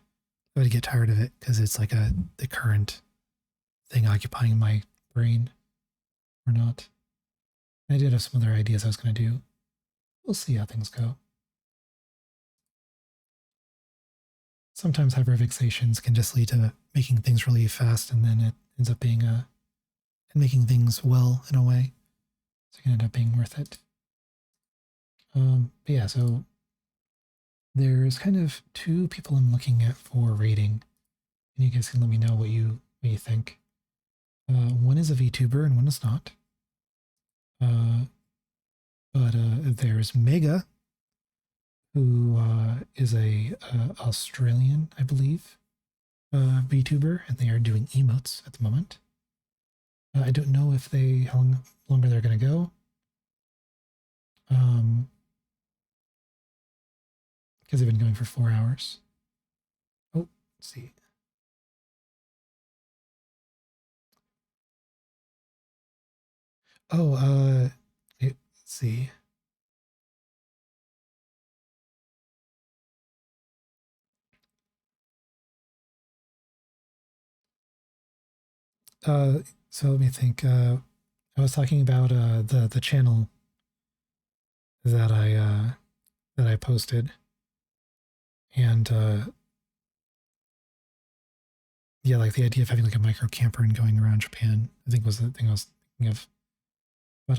would get tired of it because it's like the current thing occupying my brain or not. I did have some other ideas I was going to do. We'll see how things go. Sometimes hyperfixations can just lead to making things really fast, and then it ends up being and making things in a way. So it can end up being worth it. But yeah, so there's kind of two people I'm looking at for rating, and you guys can let me know what you think. One is a VTuber and one is not. But there's Mega, who is a Australian, I believe, VTuber, and they are doing emotes at the moment. I don't know if how longer they're going to go. Because they've been going for 4 hours. Oh, let's see. Oh, let's see. So let me think. I was talking about the channel that I posted, and yeah, like the idea of having like a micro camper and going around Japan, I think was the thing I was thinking of. But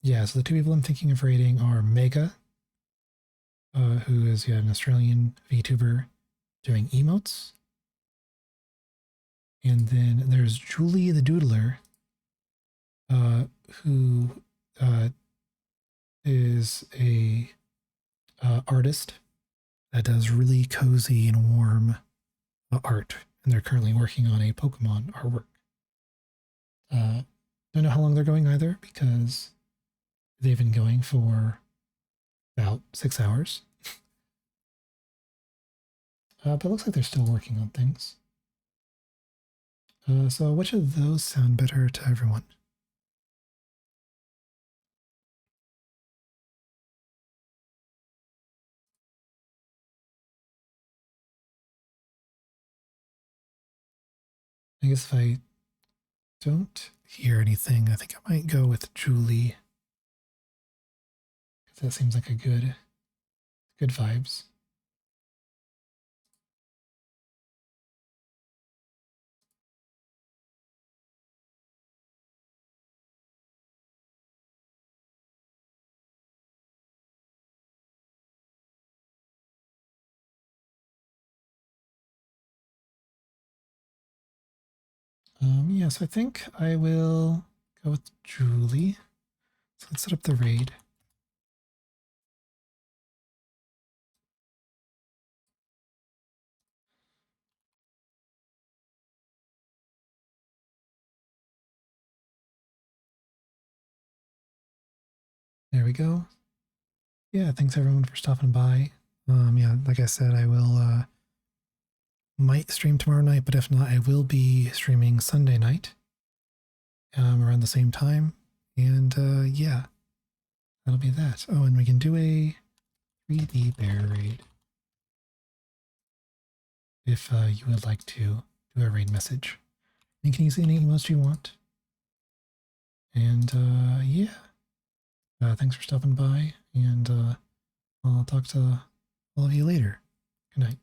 yeah. So the two people I'm thinking of rating are Mega, who is an Australian VTuber doing emotes, and then there's Julie the Doodler, who is a artist that does really cozy and warm art, and they're currently working on a Pokemon artwork. Don't know how long they're going either because they've been going for about 6 hours. But it looks like they're still working on things. So which of those sound better to everyone? I guess if I don't hear anything, I think I might go with Julie. Because that seems like a good vibes. Yeah, so I think I will go with Julie. So let's set up the raid. There we go. Yeah, thanks everyone for stopping by. Yeah, like I said, I will might stream tomorrow night, but if not, I will be streaming Sunday night around the same time. And yeah, that'll be that. Oh, and we can do a 3D bear raid if you would like to do a raid message. You can use any emotes you want. And yeah, thanks for stopping by, and I'll talk to all of you later. Good night.